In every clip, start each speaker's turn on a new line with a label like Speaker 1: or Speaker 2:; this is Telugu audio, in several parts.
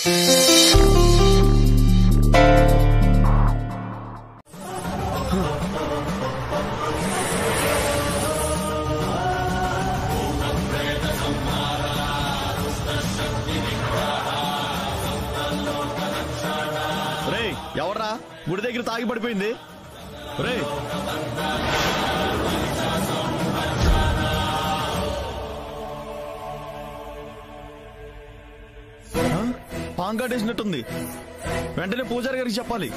Speaker 1: ఎవర్రా గుడి దగ్గర తాగి పడిపోయింది? రే పాంగాటేసినట్టుంది. వెంటనే పూజారి గారికి చెప్పాలి.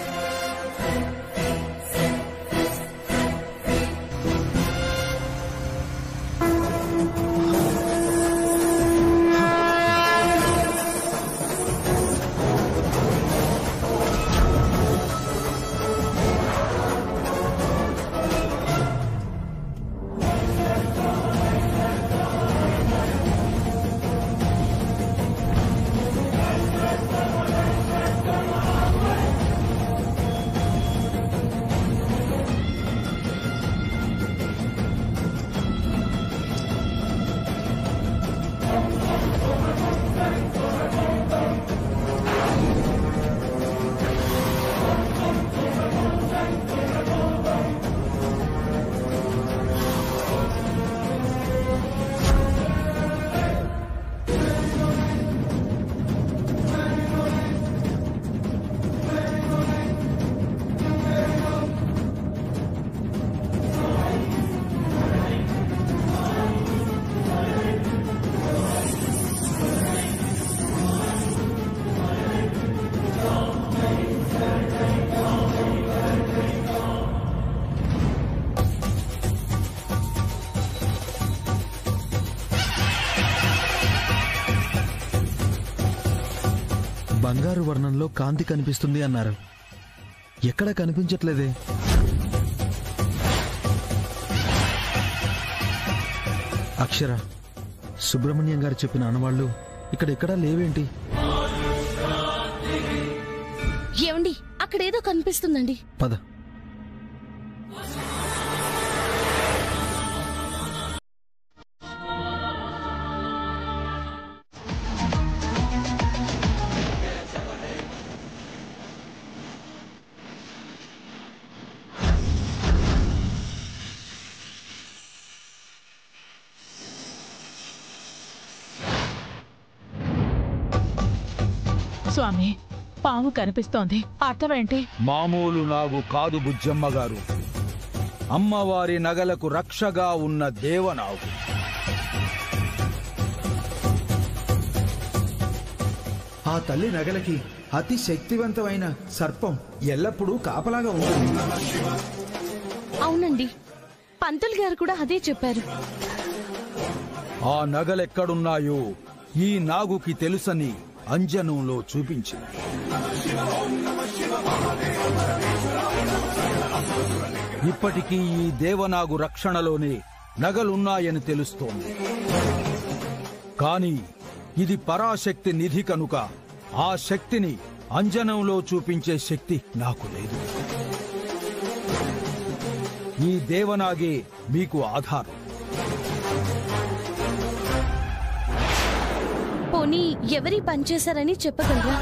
Speaker 2: బంగారు వర్ణంలో కాంతి కనిపిస్తుంది అన్నారు. ఎక్కడ కనిపించట్లేదే? అక్షర, సుబ్రహ్మణ్యం గారు చెప్పిన ఆనవాళ్లు ఇక్కడెక్కడా లేవేంటి?
Speaker 3: ఏమండి, అక్కడేదో కనిపిస్తుందండి.
Speaker 2: పద.
Speaker 4: స్వామి, పాము కనిపిస్తోంది. అర్థమేంటి?
Speaker 5: మామూలు నాగు కాదు బుజ్జమ్మ గారు, అమ్మవారి నగలకు రక్షగా ఉన్న దేవనాగు.
Speaker 6: ఆ తల్లి నగలకి అతి శక్తివంతమైన సర్పం ఎల్లప్పుడూ కాపలాగా ఉంటుంది.
Speaker 3: అవునండి, పంతులు గారు కూడా అదే చెప్పారు.
Speaker 5: ఆ నగలెక్కడున్నాయో ఈ నాగుకి తెలుసని అంజనంలో చూపించింది. ఇప్పటికీ ఈ దేవనాగు రక్షణలోనే నగలున్నాయని తెలుస్తోంది. కాని ఇది పరాశక్తి నిధి కనుక ఆ శక్తిని అంజనంలో చూపించే శక్తి నాకు లేదు. ఈ దేవనాగే మీకు ఆధారం.
Speaker 3: పోనీ ఎవరి పనిచేశారని చెప్పగలరా?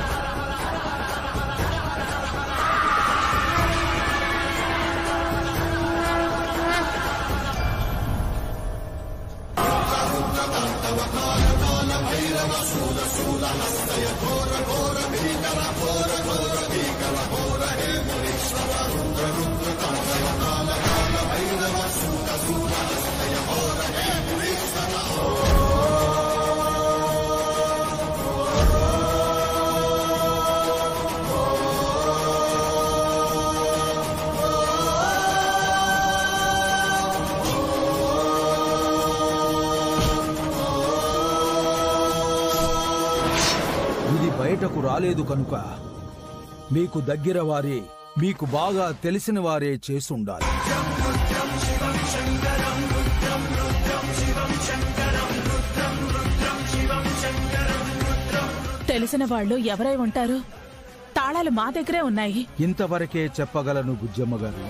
Speaker 5: బయటకు రాలేదు కనుక మీకు దగ్గర వారే, మీకు బాగా తెలిసిన వారే చేసుండాలి.
Speaker 4: తెలిసిన వాళ్ళు ఎవరై ఉంటారు? తాళాలు మా దగ్గరే ఉన్నాయి.
Speaker 5: ఇంతవరకే చెప్పగలను బుజ్జమ్మ గారు.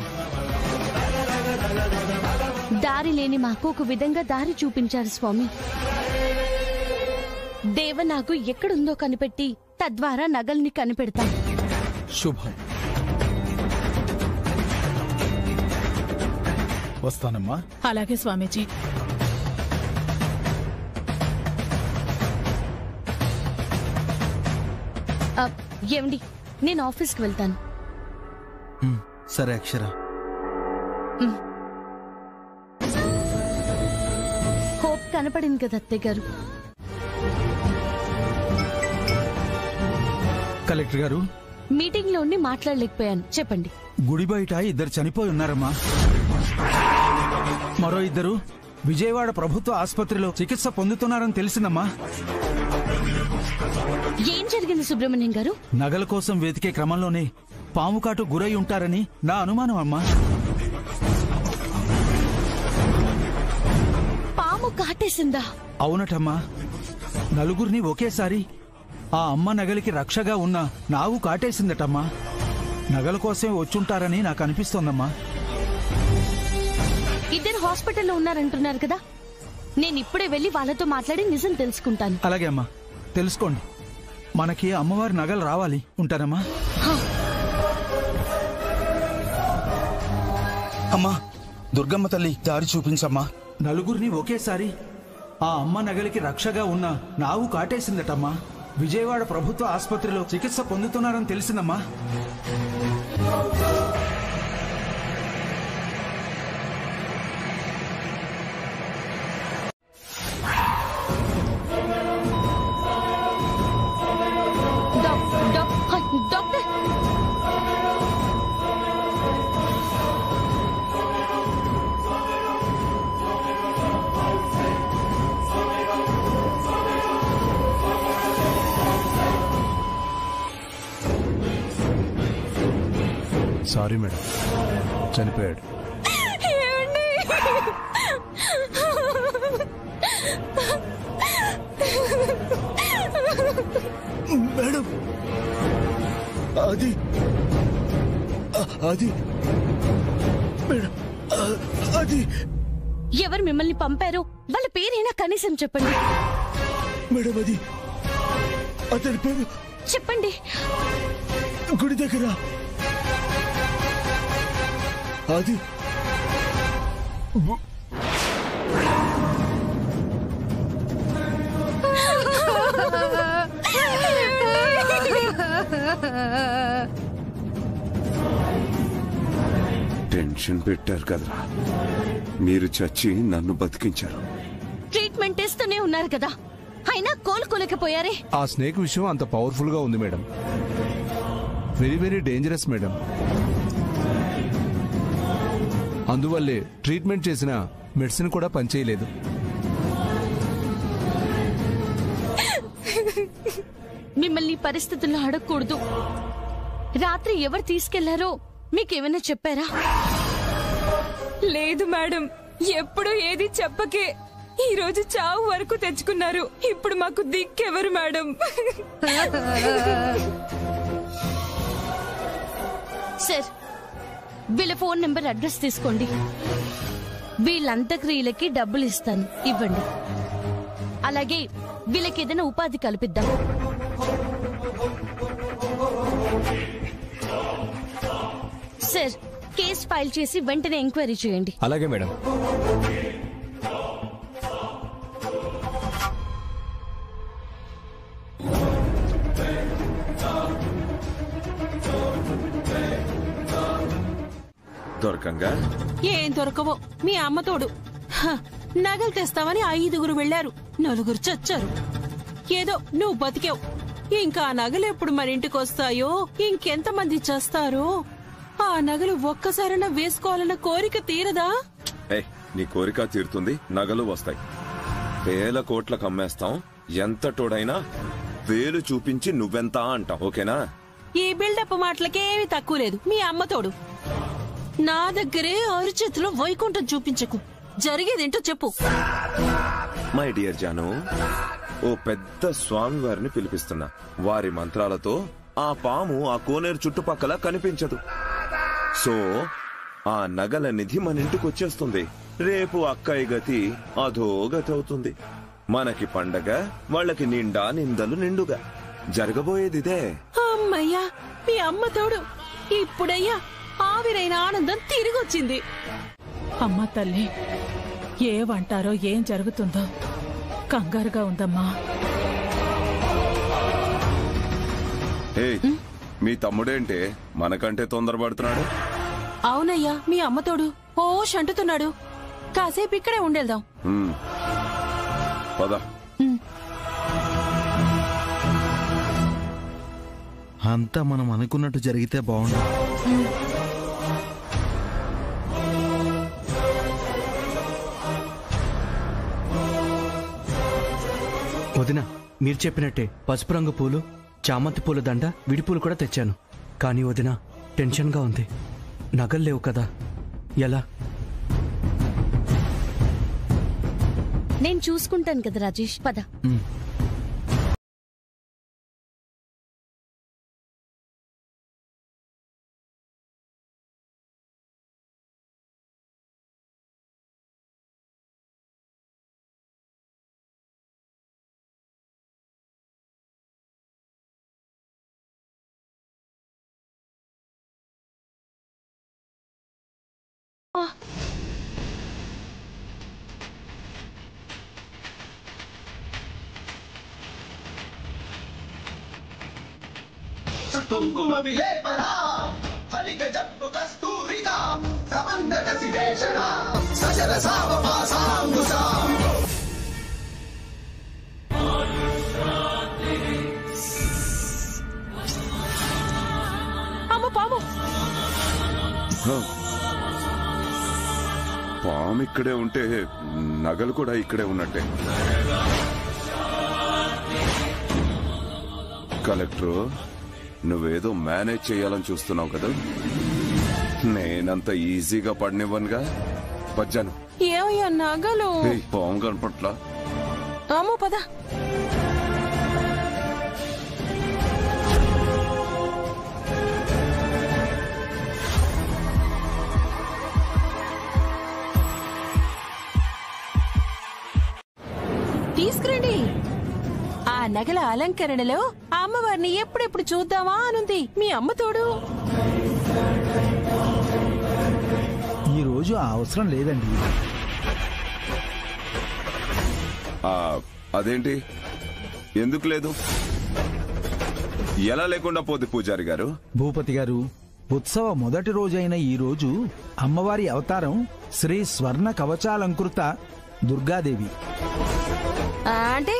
Speaker 3: దారి లేని మాకు ఒక విధంగా దారి చూపించారు స్వామి. దేవనాగు ఎక్కడుందో కనిపెట్టి తద్వారా నగల్ని కనిపెడతాను.
Speaker 5: శుభం. వస్తానమ్మా.
Speaker 4: అలాగే స్వామీజీ.
Speaker 3: ఏమండి, నేను ఆఫీస్కి వెళ్తాను.
Speaker 2: సరే అక్షర.
Speaker 3: హోప్ కనపడింది కదా అత్తయ్య గారు.
Speaker 5: కలెక్టర్ గారు,
Speaker 3: మీటింగ్ లో ఉండి మాట్లాడలేకపోయాను. చెప్పండి.
Speaker 5: గుడి బయట 2 చనిపోయి ఉన్నారమ్మా. మరో 2 విజయవాడ ప్రభుత్వ ఆసుపత్రిలో చికిత్స పొందుతున్నారని తెలిసిందమ్మా.
Speaker 3: ఏం జరిగింది సుబ్రహ్మణ్యం గారు?
Speaker 5: నగల కోసం వెతికే క్రమంలోనే పాము కాటు గురై ఉంటారని నా అనుమానం అమ్మా.
Speaker 3: పాము కాటేసిందా?
Speaker 5: అవునటమ్మా. నలుగురిని ఒకేసారి ఆ అమ్మ నగలికి రక్షగా ఉన్న నాగు కాటేసిందటమ్మా. నగల కోసమే వచ్చుంటారని నాకు అనిపిస్తోందమ్మా.
Speaker 3: 2 హాస్పిటల్లో ఉన్నారంటున్నారు కదా, నేను ఇప్పుడే వెళ్లి వాళ్ళతో మాట్లాడి నిజం తెలుసుకుంటాను.
Speaker 5: అలాగే అమ్మా, తెలుసుకోండి. మనకి అమ్మవారి నగలు రావాలి. ఉంటారమ్మా.
Speaker 7: అమ్మా, దుర్గమ్మ తల్లి దారి చూపించమ్మా.
Speaker 5: నలుగురిని ఒకేసారి ఆ అమ్మ నగలికి రక్షగా ఉన్న నాగు కాటేసిందటమ్మా. విజయవాడ ప్రభుత్వ ఆసుపత్రిలో చికిత్స పొందుతున్నారని తెలిసిందమ్మా.
Speaker 3: డాక్టర్,
Speaker 1: సారీ మేడం, చనిపోయాడు. మేడం, అది మేడం, అది
Speaker 3: ఎవరు మిమ్మల్ని పంపారో వాళ్ళ పేరైనా కనీసం చెప్పండి.
Speaker 1: మేడం, అది అతని పేరు
Speaker 3: చెప్పండి.
Speaker 1: గుడి దగ్గర అది
Speaker 8: టెన్షన్ పెట్టారు కదరా, మీరు చచ్చి నన్ను బతికించారు.
Speaker 3: ట్రీట్మెంట్ ఇస్తూనే ఉన్నారు కదా, అయినా కోలుకోలేకపోయారే.
Speaker 9: ఆ స్నేక్ విషయం అంత పవర్ఫుల్ గా ఉంది madam. Very very dangerous madam. అందువల్లే ట్రీట్మెంట్ చేసిన మెడిసిన్ కూడా పనిచేయలేదు.
Speaker 3: మిమ్మల్ని పరిస్థితుల్లో అడగకూడదు. రాత్రి ఎవరు తీసుకెళ్లారో మీకేమైనా చెప్పారా?
Speaker 10: లేదు మేడం, ఎప్పుడు ఏది చెప్పకే ఈ రోజు చావు వరకు తెచ్చుకున్నారు. ఇప్పుడు మాకు దిక్కెవరు మేడం?
Speaker 3: సార్, వీళ్ళ ఫోన్ నెంబర్, అడ్రస్ తీసుకోండి. వీళ్ళంతక్రియలకి డబ్బులు ఇస్తాను, ఇవ్వండి. అలాగే వీళ్ళకి ఏదైనా ఉపాధి కల్పిద్దాం. సార్, కేసు ఫైల్ చేసి వెంటనే ఎంక్వైరీ చేయండి.
Speaker 9: అలాగే మేడం.
Speaker 8: దొరకంగా
Speaker 10: ఏం దొరకవో, మీ అమ్మ తోడు. నగలు తెస్తామని 5 వెళ్లారు, 4 చచ్చారు. ఏదో నువ్వు బతికావు. ఇంకా ఆ నగలు ఎప్పుడు మన ఇంటికి వస్తాయో, ఇంకెంతమంది చేస్తారో. ఆ నగలు ఒక్కసారైనా వేసుకోవాలన్న కోరిక తీరదా?
Speaker 8: నీ కోరిక తీరుతుంది, నగలు వస్తాయి. వేల కోట్లకు అమ్మేస్తాం. ఎంత తోడైనా వేలు చూపించి నువ్వెంత అంటాం. ఓకేనా?
Speaker 10: ఈ బిల్డప్ మాటలకేమీ తక్కువ లేదు. మీ అమ్మ తోడు. నా దగ్గరే అరిచేతిలో వైకుంఠం చూపించకు. జరిగేదేంటో చెప్పు.
Speaker 8: మై డియర్ జాను, ఓ పెద్ద స్వామి వారిని పిలిపిస్తున్నా. వారి మంత్రాలతో ఆ పాము ఆ కోనేరు చుట్టుపక్కల కనిపించదు. సో ఆ నగల నిధి మన ఇంటికి వచ్చేస్తుంది. రేపు అక్కయ్య గతి అధో గతి అవుతుంది. మనకి పండగ, వాళ్ళకి నిండా నిందలు నిండుగా. జరగబోయేది ఇదే.
Speaker 10: అమ్మయ్యా, మీ అమ్మ తోడు. ఇప్పుడయ్యా ఆవిరైన ఆనందం తిరిగొచ్చింది.
Speaker 4: అమ్మ తల్లి, ఏమంటారో ఏం జరుగుతుందో కంగారుగా ఉందమ్మా.
Speaker 8: మీ తమ్ముడేంటే మనకంటే తొందరపడుతున్నాడు?
Speaker 10: అవునయ్యా, మీ అమ్మ తోడు ఓ అంటుతున్నాడు. కాసేపు ఇక్కడే ఉండేద్దాం.
Speaker 8: పద.
Speaker 2: అంతా మనం అనుకున్నట్టు జరిగితే బాగుండు.
Speaker 11: వదిన, మీరు చెప్పినట్టే పసుపు రంగు పూలు, చామంతి పూల దండ, విడిపూలు కూడా తెచ్చాను. కానీ వదిన, టెన్షన్గా ఉంది. నగలు లేవు కదా, ఎలా?
Speaker 3: నేను చూసుకుంటాను కదా రాజేష్, పద.
Speaker 10: అమ్మ పాము!
Speaker 8: పాము ఇక్కడే ఉంటే నగలు కూడా ఇక్కడే ఉన్నట్టే. కలెక్టర్, నువ్వేదో మేనేజ్ చేయాలని చూస్తున్నావు కదా, నేనంత ఈజీగా పడినివ్వనుగా. వచ్చాను.
Speaker 10: ఏమయ్యా నగలు?
Speaker 8: పాము కనపట్ల.
Speaker 10: అమ్మో పద. తీసుకురండి. ఆ నగల అలంకరణలో అమ్మవారిని ఎప్పుడెప్పుడు చూద్దామా అనుంది మీ అమ్మ తోడు.
Speaker 6: ఈ రోజు ఆ అవసరం లేదండి.
Speaker 8: అదేంటి, ఎందుకు లేదు? ఎలా లేకుండా పోతే పూజారి గారు?
Speaker 6: భూపతి గారు, ఉత్సవ మొదటి రోజైన ఈ రోజు అమ్మవారి అవతారం శ్రీ స్వర్ణ కవచాలంకృత దుర్గాదేవి.
Speaker 10: అంటే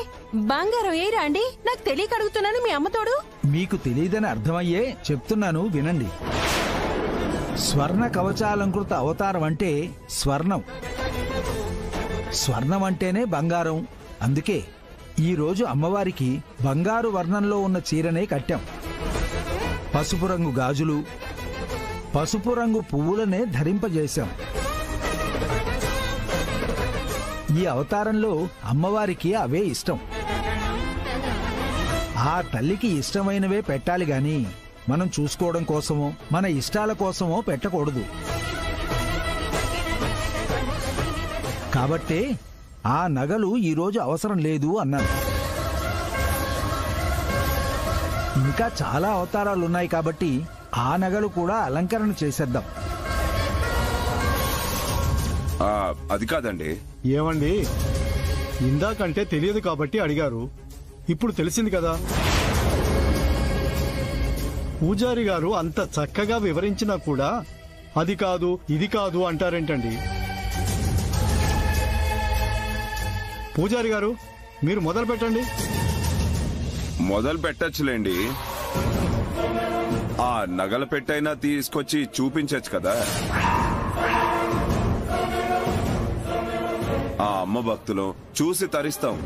Speaker 10: బంగారం ఏరా అండి? నాకు తెలియక అడుగుతున్నాను మీ అమ్మ తోడు.
Speaker 6: మీకు తెలియదని అర్థమయ్యే చెప్తున్నాను, వినండి. స్వర్ణ కవచాలంకృత అవతారం అంటే స్వర్ణం. స్వర్ణం అంటేనే బంగారం. అందుకే ఈ రోజు అమ్మవారికి బంగారు వర్ణంలో ఉన్న చీరనే కట్టాం. పసుపు రంగు గాజులు, పసుపు రంగు పువ్వులనే ధరింపజేశాం. ఈ అవతారంలో అమ్మవారికి అవే ఇష్టం. ఆ తల్లికి ఇష్టమైనవే పెట్టాలి గాని మనం చూసుకోవడం కోసమో మన ఇష్టాల కోసమో పెట్టకూడదు. కాబట్టే ఆ నగలు ఈరోజు అవసరం లేదు అన్నాను. ఇంకా చాలా అవతారాలున్నాయి కాబట్టి ఆ నగలు కూడా అలంకరణ చేసేద్దాం.
Speaker 8: అది కాదండి.
Speaker 1: ఏమండి, ఇందాకంటే తెలియదు కాబట్టి అడిగారు, ఇప్పుడు తెలిసింది కదా. పూజారి గారు అంత చక్కగా వివరించినా కూడా అది కాదు ఇది కాదు అంటారేంటండి? పూజారి గారు, మీరు మొదలు పెట్టండి.
Speaker 8: మొదలు పెట్టచ్చులేండి. ఆ నగల పెట్టైనా తీసుకొచ్చి చూపించచ్చు కదా. ఆ అమ్మ భక్తులు చూసి తరిస్తాం.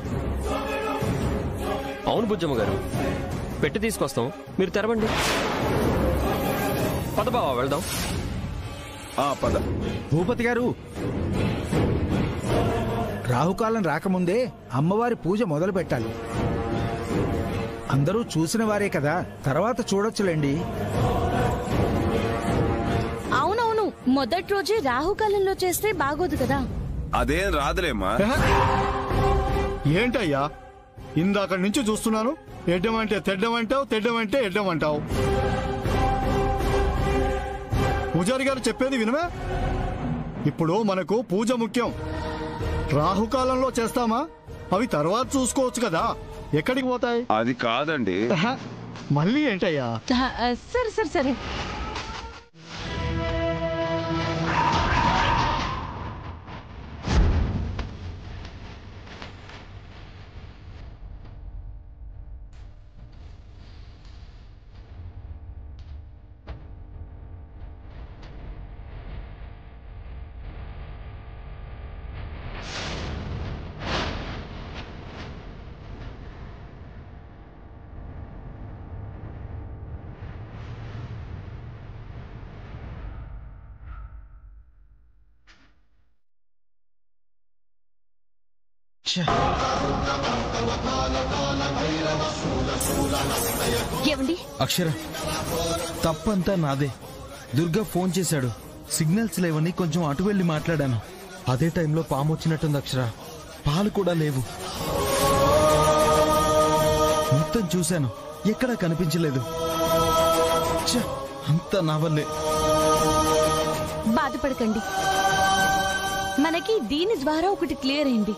Speaker 12: అవును బుజ్జమ్మ గారు, పెట్టి తీసుకొస్తాం, మీరు తెరవండి. పద బావా, వెళ్దాం.
Speaker 8: పద.
Speaker 6: భూపతి గారు, రాహుకాలం రాకముందే అమ్మవారి పూజ మొదలు పెట్టాలి. అందరూ చూసిన వారే కదా, తర్వాత చూడొచ్చులేండి.
Speaker 3: అవునవును, మొదటి రోజే రాహుకాలంలో చేస్తే బాగోదు కదా.
Speaker 8: అదేం రాదులేమ్మా.
Speaker 1: ఏంటయ్యా, ఇందాక నుంచి చూస్తున్నాను. ఎడ్డమంటే తెడ్డమంటావు, తెడ్డమంటే ఎడ్డమంటావు. పూజారి గారు చెప్పేది వినమే. ఇప్పుడు మనకు పూజ ముఖ్యం. రాహుకాలంలో చేస్తామా? అవి తర్వాత చూసుకోవచ్చు కదా. ఎక్కడికి పోతాయి?
Speaker 8: అది కాదండి.
Speaker 1: మళ్ళీ ఏంటయ్యా?
Speaker 3: సరే సరే సరే. ఏమండి?
Speaker 2: అక్షర, తప్పంతా నాదే. దుర్గా ఫోన్ చేశాడు. సిగ్నల్స్ లేవని కొంచెం అటు వెళ్ళి మాట్లాడాను. అదే టైంలో పాము వచ్చినట్టుంది అక్షర. పాలు కూడా లేవు. మొత్తం చూశాను, ఎక్కడా కనిపించలేదు. అంతా నా వల్లే.
Speaker 3: బాధపడకండి, మనకి దీని ద్వారా ఒకటి క్లియర్ అయింది.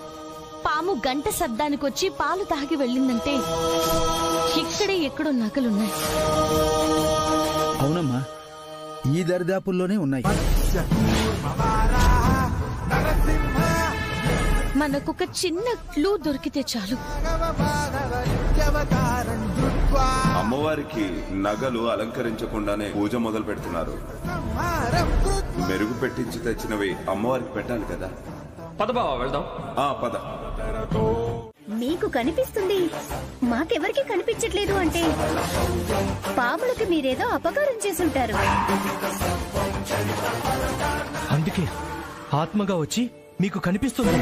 Speaker 3: పాము గంట శబ్దానికొచ్చి పాలు తాగి వెళ్ళిందంటే ఇక్కడే ఎక్కడో నగలున్నాయి.
Speaker 6: అవునమ్మా, ఈ దరిదాపుల్లోనే ఉన్నాయి.
Speaker 3: మనకొక చిన్న క్లూ దొరికితే చాలు.
Speaker 8: అమ్మవారికి నగలు అలంకరించకుండానే పూజ మొదలు పెడుతున్నారు. మెరుగు పెట్టించి తెచ్చినవి అమ్మవారికి పెట్టాలి కదా.
Speaker 12: పద బావా వెళ్దాం.
Speaker 8: పద.
Speaker 13: మీకు కనిపిస్తుంది, మాకెవరికి కనిపించట్లేదు అంటే పాములకి మీరేదో అపకారం చేసుంటారు.
Speaker 11: అందుకే ఆత్మగా వచ్చి మీకు కనిపిస్తుంది.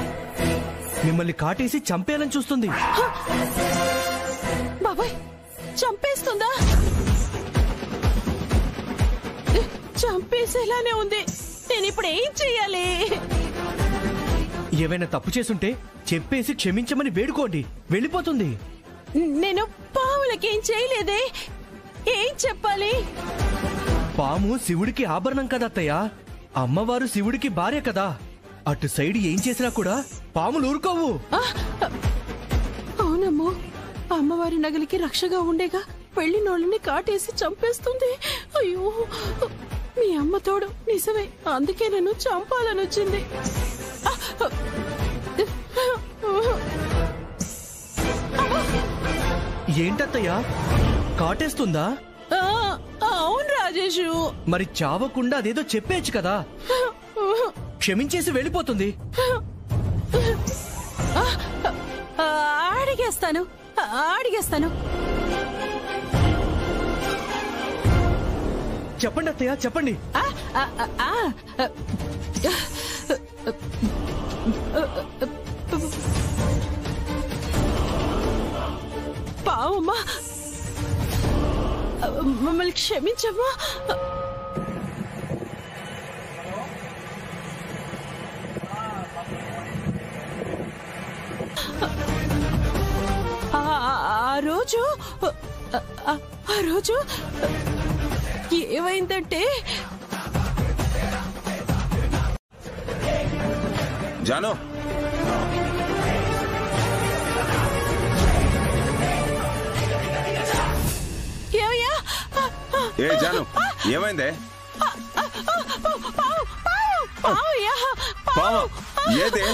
Speaker 11: మిమ్మల్ని కాటేసి చంపేయాలని చూస్తుంది.
Speaker 10: బాబాయ్, చంపేస్తుందా? చంపేసేలానే ఉంది. నేను ఇప్పుడు ఏం చెయ్యాలి?
Speaker 11: ఏవైనా తప్పు చేసుంటే చెప్పేసి క్షమించమని వేడుకోండి, వెళ్ళిపోతుంది.
Speaker 10: నేను పాములకేం చేయలేదే, ఏం చెప్పాలి?
Speaker 11: పాము శివుడికి ఆభరణం కదా అత్తయ్య. అమ్మవారు శివుడికి భార్య కదా. అటు సైడ్ ఏం చేసినా కూడా పాములు ఊరుకోవు.
Speaker 10: అవునమ్మో, అమ్మవారి నగలికి రక్షగా ఉండేగా పెళ్లినోళ్ళని కాటేసి చంపేస్తుంది. అయ్యో, మీ అమ్మ తోడు నిజమే, అందుకే నన్ను చంపాలని వచ్చింది.
Speaker 11: ఏంటత్తయ్య, కాటేస్తుందా?
Speaker 10: అవును రాజేషు.
Speaker 11: మరి చావకుండా అదేదో చెప్పేచ్చు కదా. క్షమించేసి వెళ్ళిపోతుంది.
Speaker 10: అడిగేస్తాను అడిగేస్తాను.
Speaker 11: చెప్పండి అత్తయ్య, చెప్పండి.
Speaker 10: పావమ్మా, మమ్మల్ని క్షమించమ్మా. ఆ రోజు ఏమైందంటే,
Speaker 8: జాను, ఏ జాను, ఏమైందే? పాము ఏదే?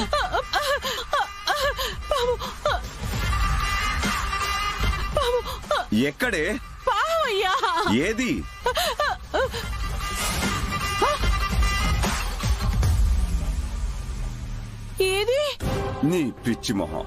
Speaker 8: ఎక్కడే? ఏది?
Speaker 10: ఏది?
Speaker 8: నీ పిచ్చి మొహం.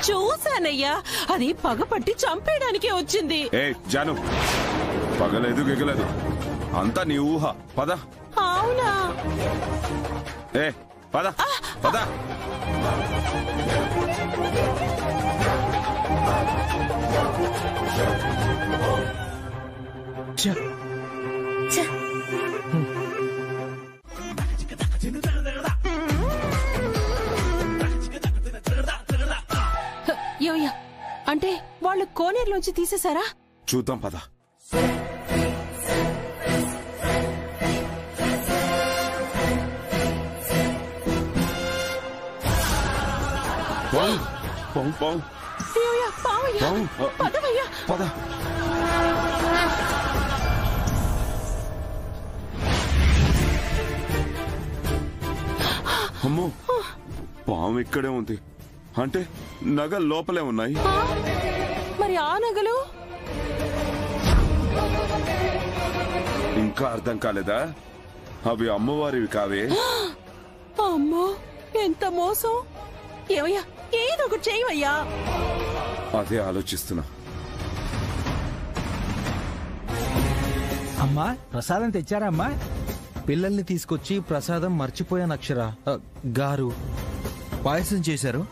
Speaker 10: చూశానయ్యా, అది పగపట్టి చంపేయడానికే వచ్చింది.
Speaker 8: ఏ జాను, పగలేదు గిగలేదు, అంతా నీ ఊహ. పద.
Speaker 10: అవునా?
Speaker 8: ఏ పద పద.
Speaker 10: ఏమయ్యా, అంటే వాళ్ళు కోనేరులోంచి తీసేశారా?
Speaker 8: చూద్దాం పద.
Speaker 10: ఏమయ్యా, పావయ్యా, పదవయ్యా.
Speaker 8: పద. అమ్మో, పాము ఇక్కడే ఉంది అంటే నగలు లోపలే ఉన్నాయి.
Speaker 10: మరి ఆ నగలు
Speaker 8: ఇంకా అర్థం కాలేదా? అవి అమ్మవారివి కావే.
Speaker 10: అమ్మో, ఎంత మోసం. ఏమయ్యా, ఏదో ఒకటి చేయవయ్యా.
Speaker 8: అదే ఆలోచిస్తున్నా.
Speaker 6: అమ్మా, ప్రసాదం తెచ్చారమ్మా?
Speaker 2: పిల్లల్ని తీసుకొచ్చి ప్రసాదం మర్చిపోయాను అక్షర. గారు పాయసం చేశారు.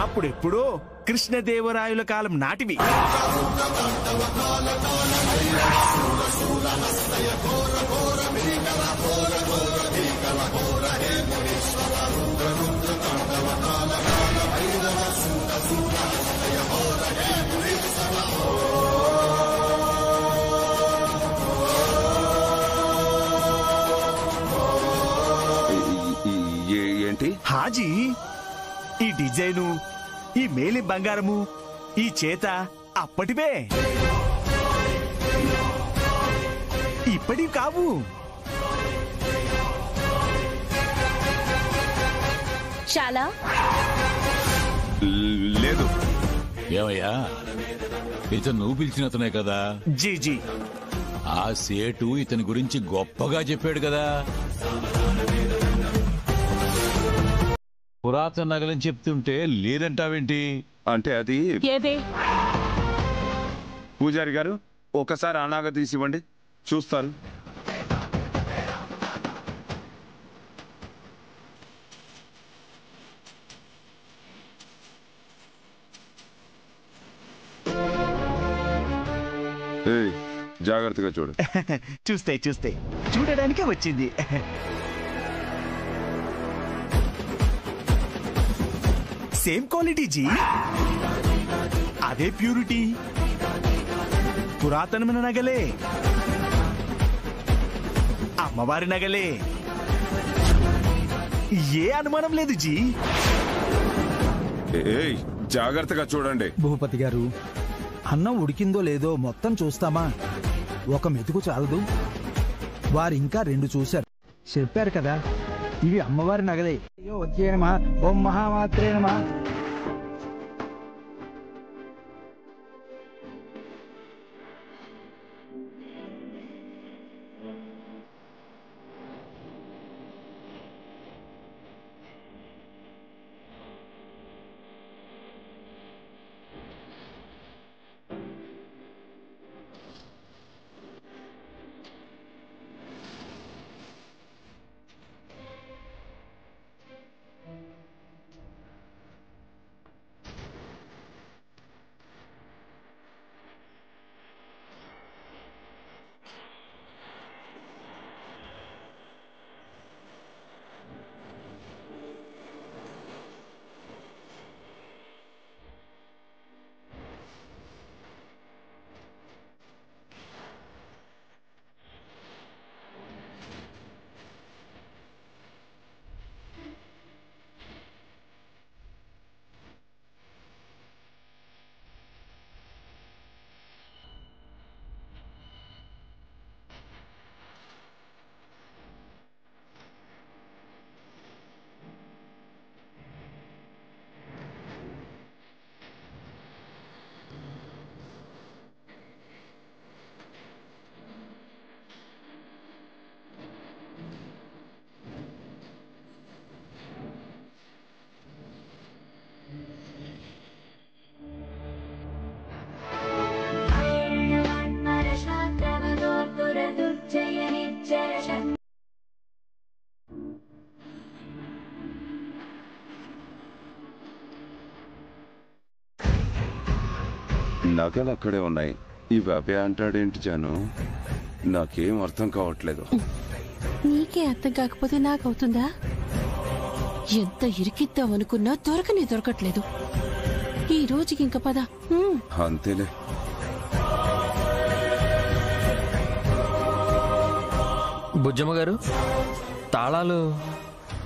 Speaker 6: అప్పుడెప్పుడో కృష్ణదేవరాయల కాలం నాటివి.
Speaker 8: ఏంటి
Speaker 6: హాజీ, ఈ డిజైను, ఈ మేలి బంగారము, ఈ చేత అప్పటివే, ఇప్పటివి కావు.
Speaker 3: చాలా
Speaker 8: లేదు.
Speaker 14: ఏమయ్యా, ఇతను నువ్వు పిలిచినతనే కదా?
Speaker 6: జీ.
Speaker 14: ఆ సేటు ఇతని గురించి గొప్పగా చెప్పాడు కదా. పురాతన నగలని చెప్తుంటే లేదంటావేంటి?
Speaker 8: అంటే అది
Speaker 4: ఏదే?
Speaker 8: పూజారి గారు, ఒకసారి ఆ నాగ తీసివ్వండి, చూస్తారు. జాగ్రత్తగా చూడు.
Speaker 6: చూస్తే చూడడానికే వచ్చింది. సేమ్ క్వాలిటీ జీ, అదే ప్యూరిటీ, పురాతనమైన నగలే, అమ్మవారి నగలే, ఏ అనుమానం లేదు జీ.
Speaker 8: జాగ్రత్తగా చూడండి.
Speaker 6: భూపతి గారు, అన్నం ఉడికిందో లేదో మొత్తం చూస్తామా? ఒక మెతుకు చాలదు. వారింకా 2 చూశారు. చెప్పారు కదా, ఇవి అమ్మవారి నగలే. వచ్చేనమా, ఓం మహామాత్రేనమా.
Speaker 8: నగలు అక్కడే ఉన్నాయి. ఇవి అవే అంటాడేంటి జాను? నాకేం అర్థం కావట్లేదు.
Speaker 10: నీకే అర్థం కాకపోతే నాకవుతుందా? ఎంత ఇరికిద్దామనుకున్నా దొరకట్లేదు. ఈ రోజుకి ఇంక పద.
Speaker 8: అంతేలే.
Speaker 12: బుజ్జమ్మ గారు, తాళాలు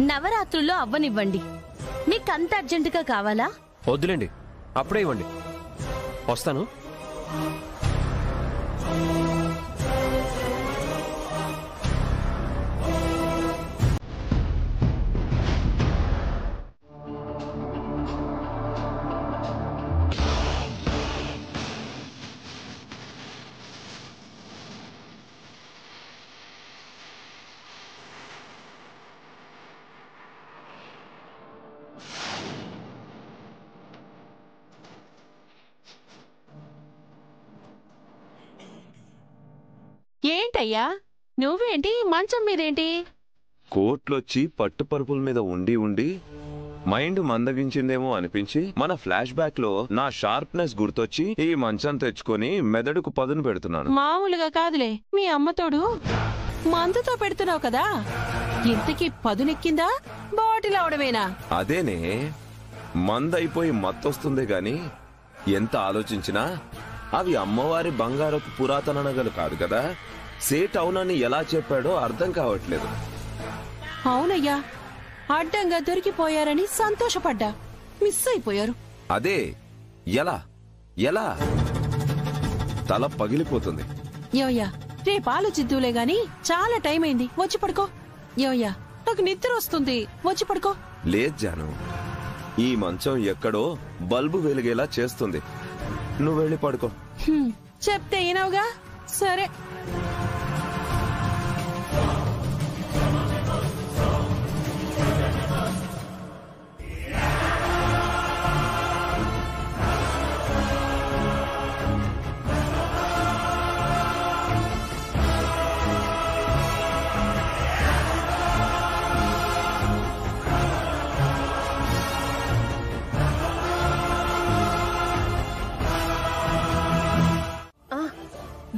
Speaker 3: నవరాత్రుల్లో అవ్వనివ్వండి. మీకంత అర్జెంటుగా కావాలా?
Speaker 12: వద్దులేండి, అప్పుడే ఇవ్వండి. వస్తాను.
Speaker 10: ఏంటయ్యా నువ్వేంటి మంచం మీదేంటి?
Speaker 8: కోట్లొచ్చి పట్టుపరుపుల మీద ఉండి ఉండి మైండ్ మందగించిందేమో అనిపించి మన ఫ్లాష్ బ్యాక్ లో నా షార్ప్నెస్ గుర్తొచ్చి ఈ మంచం తెచ్చుకొని మెదడుకు పదును పెడుతున్నాను.
Speaker 10: మామూలుగా కాదులే, మీ అమ్మతోడు మందుతో పెడుతున్నావు కదా. ఇంతకీ పదునెక్కిందా బాటిల్ అవడమేనా?
Speaker 8: అదేనే, మందైపోయి మత్తొస్తుందే గాని ఎంత ఆలోచించినా అవి అమ్మవారి బంగారపు పురాతన నగలు కాదు కదా. సేట్ అవునని ఎలా చెప్పాడో అర్థం కావట్లేదు.
Speaker 10: అవునయ్యా, అడ్డంగా దొరికిపోయారని సంతోషపడ్డా, మిస్ అయిపోయారు.
Speaker 8: అదే ఎలా ఎలా తల పగిలిపోతుంది.
Speaker 10: యోయ్యా, రేపు ఆలోచిద్దులే గాని చాలా టైం అయింది, వచ్చి పడుకో. యోయ్యా, నాకు నిద్ర వస్తుంది, వచ్చి పడుకో.
Speaker 8: లేదు జాను, ఈ మంచం ఎక్కడో బల్బు వెలిగేలా చేస్తుంది. నువ్వు వెళ్ళి పడుకో.
Speaker 10: చెప్తే ఈనవుగా, సరే.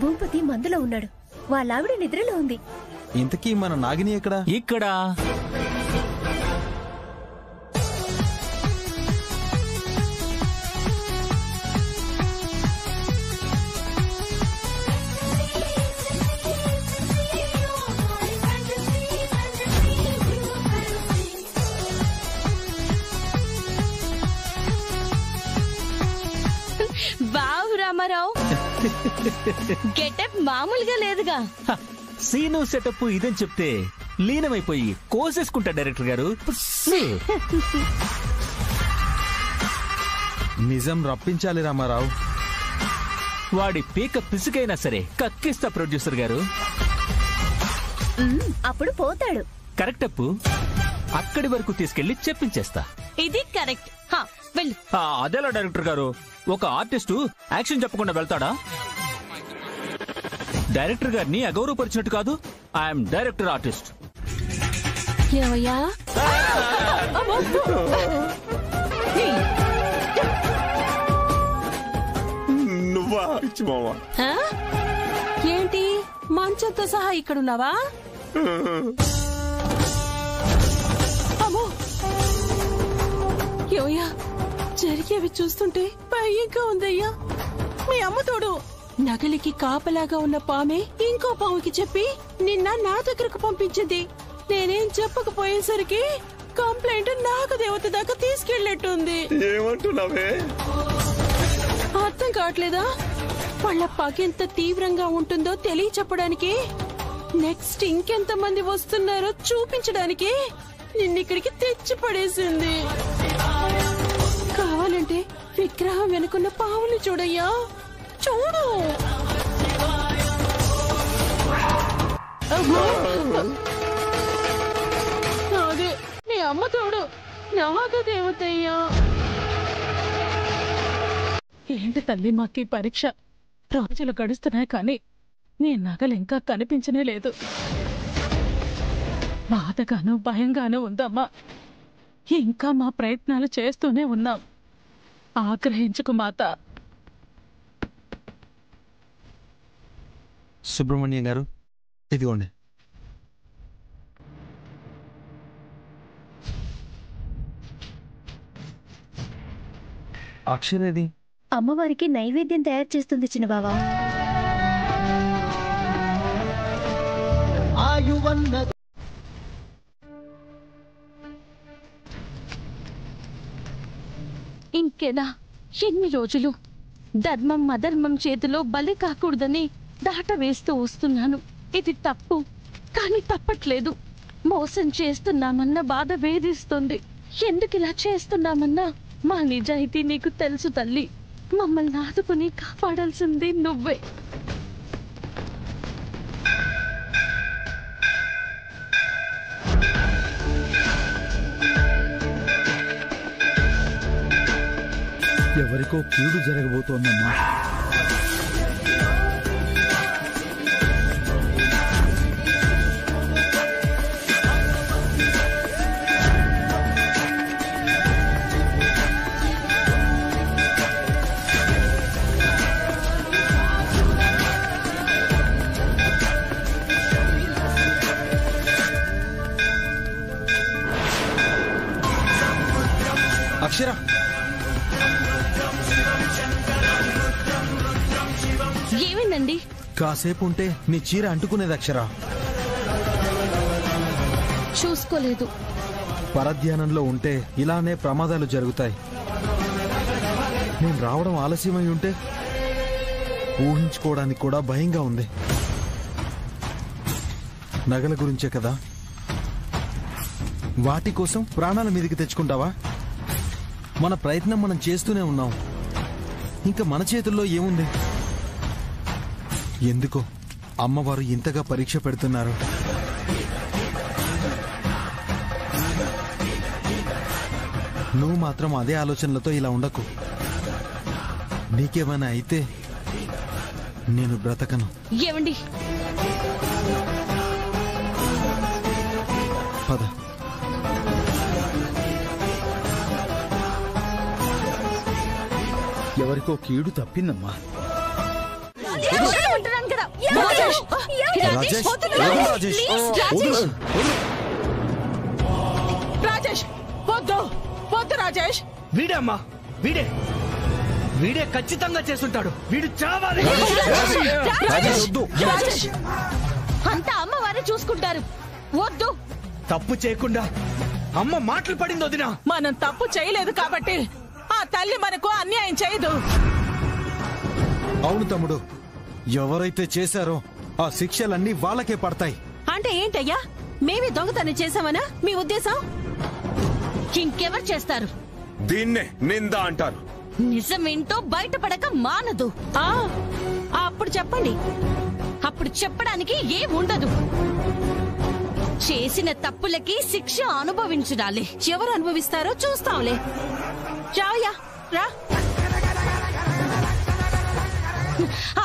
Speaker 13: భూపతి మందులో ఉన్నాడు, వాళ్ళావిడ నిద్రలో ఉంది.
Speaker 2: ఇంతకీ మన నాగిని ఎక్కడా?
Speaker 5: ఇక్కడ
Speaker 3: బావు రామారావు, గెటప్ మామూలుగా లేదుగా.
Speaker 5: సీను సెటప్ ఇదని చెప్తే లీనమైపోయి కోసేసుకుంటా డైరెక్టర్ గారు.
Speaker 2: నిజం రప్పించాలి రామారావు.
Speaker 5: వాడి పీక పిసుకైనా సరే కక్కిస్తా ప్రొడ్యూసర్ గారు.
Speaker 13: అప్పుడు పోతాడు.
Speaker 5: కరెక్ట్ అప్పు, అక్కడి వరకు తీసుకెళ్లి చెప్పించేస్తా.
Speaker 3: ఇది కరెక్ట్. వెళ్ళు.
Speaker 5: అదేలా డైరెక్టర్ గారు, ఒక ఆర్టిస్టు యాక్షన్ చెప్పకుండా వెళ్తాడా? డైరెక్టర్ గారిని అగౌరవపరిచినట్టు కాదు. I'm director artist.
Speaker 10: ఏమయ్యా,
Speaker 8: నువ్వా మావా?
Speaker 10: ఏంటి మంచంతో సహా ఇక్కడున్నావా? అమ్మో, ఏమయ్యా, జరిగేవి చూస్తుంటే భయంగా ఉందయ్యా. మీ అమ్మ తోడు నగలికి కాపలాగా ఉన్న పామే ఇంకో పాముకి చెప్పి నిన్న నా దగ్గరకు పంపించింది. నేనేం చెప్పకపోయేసరికి కంప్లైంట్ నాగదేవత దాకా తీసుకెళ్లినట్టుంది.
Speaker 8: ఏమంటున్నావే?
Speaker 10: అర్థం కావట్లేదా? వాళ్ళ పగెంత తీవ్రంగా ఉంటుందో తెలియ చెప్పడానికి, నెక్స్ట్ ఇంకెంత మంది వస్తున్నారో చూపించడానికి నిన్నిక్కడికి తెచ్చి పడేసింది. కావాలంటే విగ్రహం వెనుకున్న పావులు చూడయ్యా, చూడు. అదే నీ అమ్మ తోడు నాగదేవతయ్యా.
Speaker 4: ఏంటి తల్లి మాకీ పరీక్ష? రోజులు గడుస్తున్నాయి కానీ నీ నగలు ఇంకా కనిపించనే లేదు. బాధగాను భయంగాను ఉందమ్మా. ఇంకా మా ప్రయత్నాలు చేస్తూనే ఉన్నాం. ఆగ్రహించుకు మాత.
Speaker 2: సుబ్రహ్మణ్యం గారు, ఇదిగోండి. అక్షరేది?
Speaker 13: అమ్మవారికి నైవేద్యం తయారు చేస్తుంది చిన్నబావా.
Speaker 3: ఇంకేనా ఎన్ని రోజులు ధర్మం అధర్మం చేతిలో బలి కాకూడదని దాట వేస్తూ వస్తున్నాను. ఇది తప్పు, కానీ తప్పట్లేదు. మోసం చేస్తున్నామన్న బాధ వేధిస్తుంది. ఎందుకు ఇలా చేస్తున్నామన్నా మా నిజాయితీ నీకు తెలుసు తల్లి. మమ్మల్ని ఆదుకుని కాపాడాల్సింది నువ్వే.
Speaker 6: ఎవరికో కీడు జరగబోతోందమ్మా.
Speaker 2: అక్షర,
Speaker 3: ఏమైందండి?
Speaker 2: కాసేపు ఉంటే నీ చీర అంటుకునేది అక్షర.
Speaker 3: చూసుకోలేదు.
Speaker 2: పరధ్యానంలో ఉంటే ఇలానే ప్రమాదాలు జరుగుతాయి. నేను రావడం ఆలస్యమై ఉంటే ఊహించుకోవడానికి కూడా భయంగా ఉంది. నగల గురించే కదా. వాటి కోసం ప్రాణాల మీదకి తెచ్చుకుంటావా? మన ప్రయత్నం మనం చేస్తూనే ఉన్నాం. ఇంకా మన చేతుల్లో ఏముంది? ఎందుకో అమ్మవారు ఇంతగా పరీక్ష పెడుతున్నారు. నువ్వు మాత్రం అదే ఆలోచనలతో ఇలా ఉండకు. నీకేమైనా అయితే నేను బ్రతకను.
Speaker 3: ఏమండి?
Speaker 2: పద.
Speaker 6: ఎవరికో కీడు తప్పిందమ్మా.
Speaker 4: రాజేష్ వద్దు వద్దు రాజేష్.
Speaker 11: వీడే అమ్మా, వీడే ఖచ్చితంగా చేస్తుంటాడు. వీడు చావాలి.
Speaker 3: అంతా అమ్మవారే చూసుకుంటారు. వద్దు.
Speaker 11: తప్పు చేయకుండా అమ్మ మాటలు పడింది వదినా.
Speaker 4: మనం తప్పు చేయలేదు కాబట్టి ఆ తల్లి మనకు అన్యాయం చేయదు.
Speaker 2: అవును తమ్ముడు, ఎవరైతే చేశారో ఆ శిక్షలన్నీ వాళ్ళకే పడతాయి.
Speaker 10: అంటే ఏంటయ్యా, మేమే దొంగతనం చేశామనా మీ ఉద్దేశం?
Speaker 3: ఇంకెవరు చేస్తారు?
Speaker 8: దీన్నే నింద అంటారు.
Speaker 3: నిజమేంటో బయటపడక మానదు.
Speaker 10: అప్పుడు చెప్పండి.
Speaker 3: అప్పుడు చెప్పడానికి ఏముండదు. చేసిన తప్పులకి శిక్ష అనుభవించాలి.
Speaker 10: ఎవరు అనుభవిస్తారో చూస్తాంలే. రావయ్యా రా.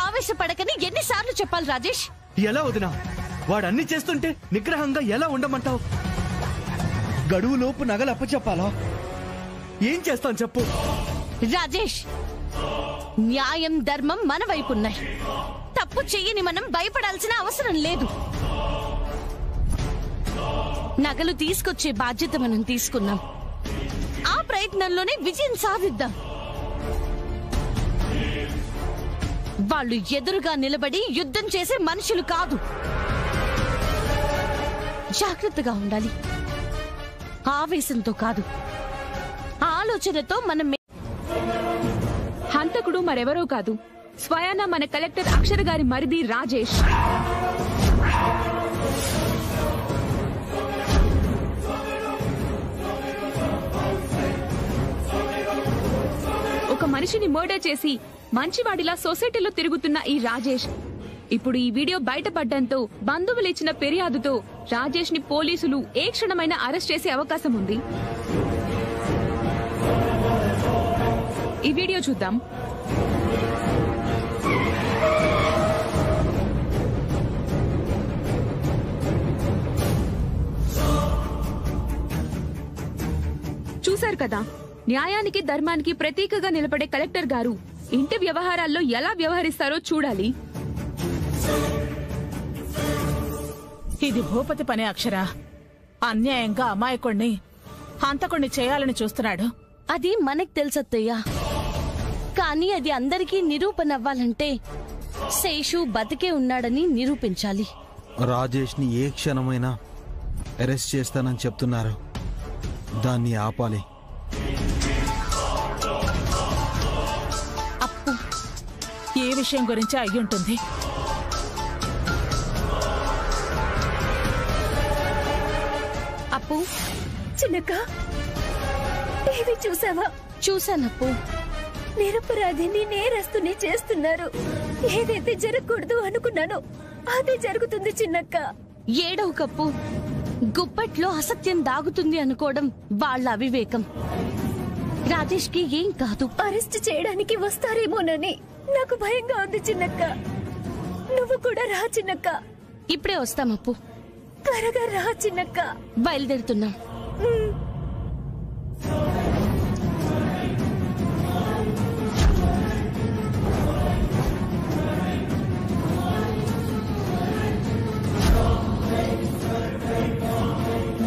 Speaker 3: ఆవేశపడకని ఎన్నిసార్లు చెప్పాలి రాజేష్?
Speaker 11: ఎలా వదినా? వాడన్ని చేస్తుంటే నిగ్రహంగా ఎలా ఉండమంటావు? గడువు లోపు నగలు అప్పచెప్పాలా? ఏం చేస్తాను చెప్పు
Speaker 3: రాజేష్. న్యాయం ధర్మం మన వైపున్నాయి. తప్పు చెయ్యని మనం భయపడాల్సిన అవసరం లేదు. నగలు తీసుకొచ్చే బాధ్యత మనం తీసుకున్నాం. ఆ ప్రయత్నంలోనే విజయం సాధిద్దాం. వాళ్ళు ఎదురుగా నిలబడి యుద్ధం చేసే మనుషులు కాదు. జాగ్రత్తగా ఉండాలి. ఆవేశంతో కాదు, ఆలోచనతో మనం.
Speaker 15: హంతకుడు మరెవరో కాదు, స్వయాన మన కలెక్టర్ అక్షర గారి మరిది రాజేష్. ఒక మనిషిని మర్డర్ చేసి మంచివాడిలా సొసైటీలో తిరుగుతున్న ఈ రాజేష్ ఇప్పుడు ఈ వీడియో బయటపడ్డంతో బంధువులు ఇచ్చిన ఫిర్యాదుతో రాజేష్ ని పోలీసులు ఏ క్షణమైనా అరెస్ట్ చేసే అవకాశం ఉంది. ఈ వీడియో చూద్దాం. చూశారు కదా, న్యాయానికి ధర్మానికి ప్రతీకగా నిలబడే కలెక్టర్ గారు ఇంటి వ్యవహారాల్లో ఎలా వ్యవహరిస్తారో చూడాలి.
Speaker 4: ఇది భూపతి పనే అక్షర. అన్యాయంగా అమాయకుణ్ణి హంతకుణ్ణి చేయాలని చూస్తున్నాడు.
Speaker 3: అది మనకు తెలుసత్తయ్యా, కానీ అది అందరికీ నిరూపణ అవ్వాలంటే శేషు బతికే ఉన్నాడని నిరూపించాలి.
Speaker 2: రాజేష్ ని ఏ క్షణమైనా అరెస్ట్ చేస్తానని చెప్తున్నారు. దాన్ని ఆపాలి.
Speaker 4: అప్పు ఏ విషయం గురించి అయ్యుంటుంది?
Speaker 3: అప్పు,
Speaker 13: చిన్నక్క టీవీ చూసావా?
Speaker 3: చూసానప్పు.
Speaker 13: నిరపరాధిని నేరస్తుని చేస్తున్నారు. ఏదైతే జరగకూడదు అనుకున్నానో అదే జరుగుతుంది చిన్నక్క.
Speaker 3: ఏడవ కప్పు, గుప్పట్లో అసత్యం దాగుతుంది అనుకోవడం వాళ్ళ అవివేకం. రాజేష్ కి ఏం కాదు.
Speaker 13: అరెస్ట్ చేయడానికి వస్తారేమోనని నాకు భయంగా ఉంది చిన్నక్క. నువ్వు కూడా రా చిన్నక్క.
Speaker 3: ఇప్పుడే వస్తామప్పు.
Speaker 13: త్వరగా రా చిన్నక్క.
Speaker 3: బయలుదేరుతున్నాం.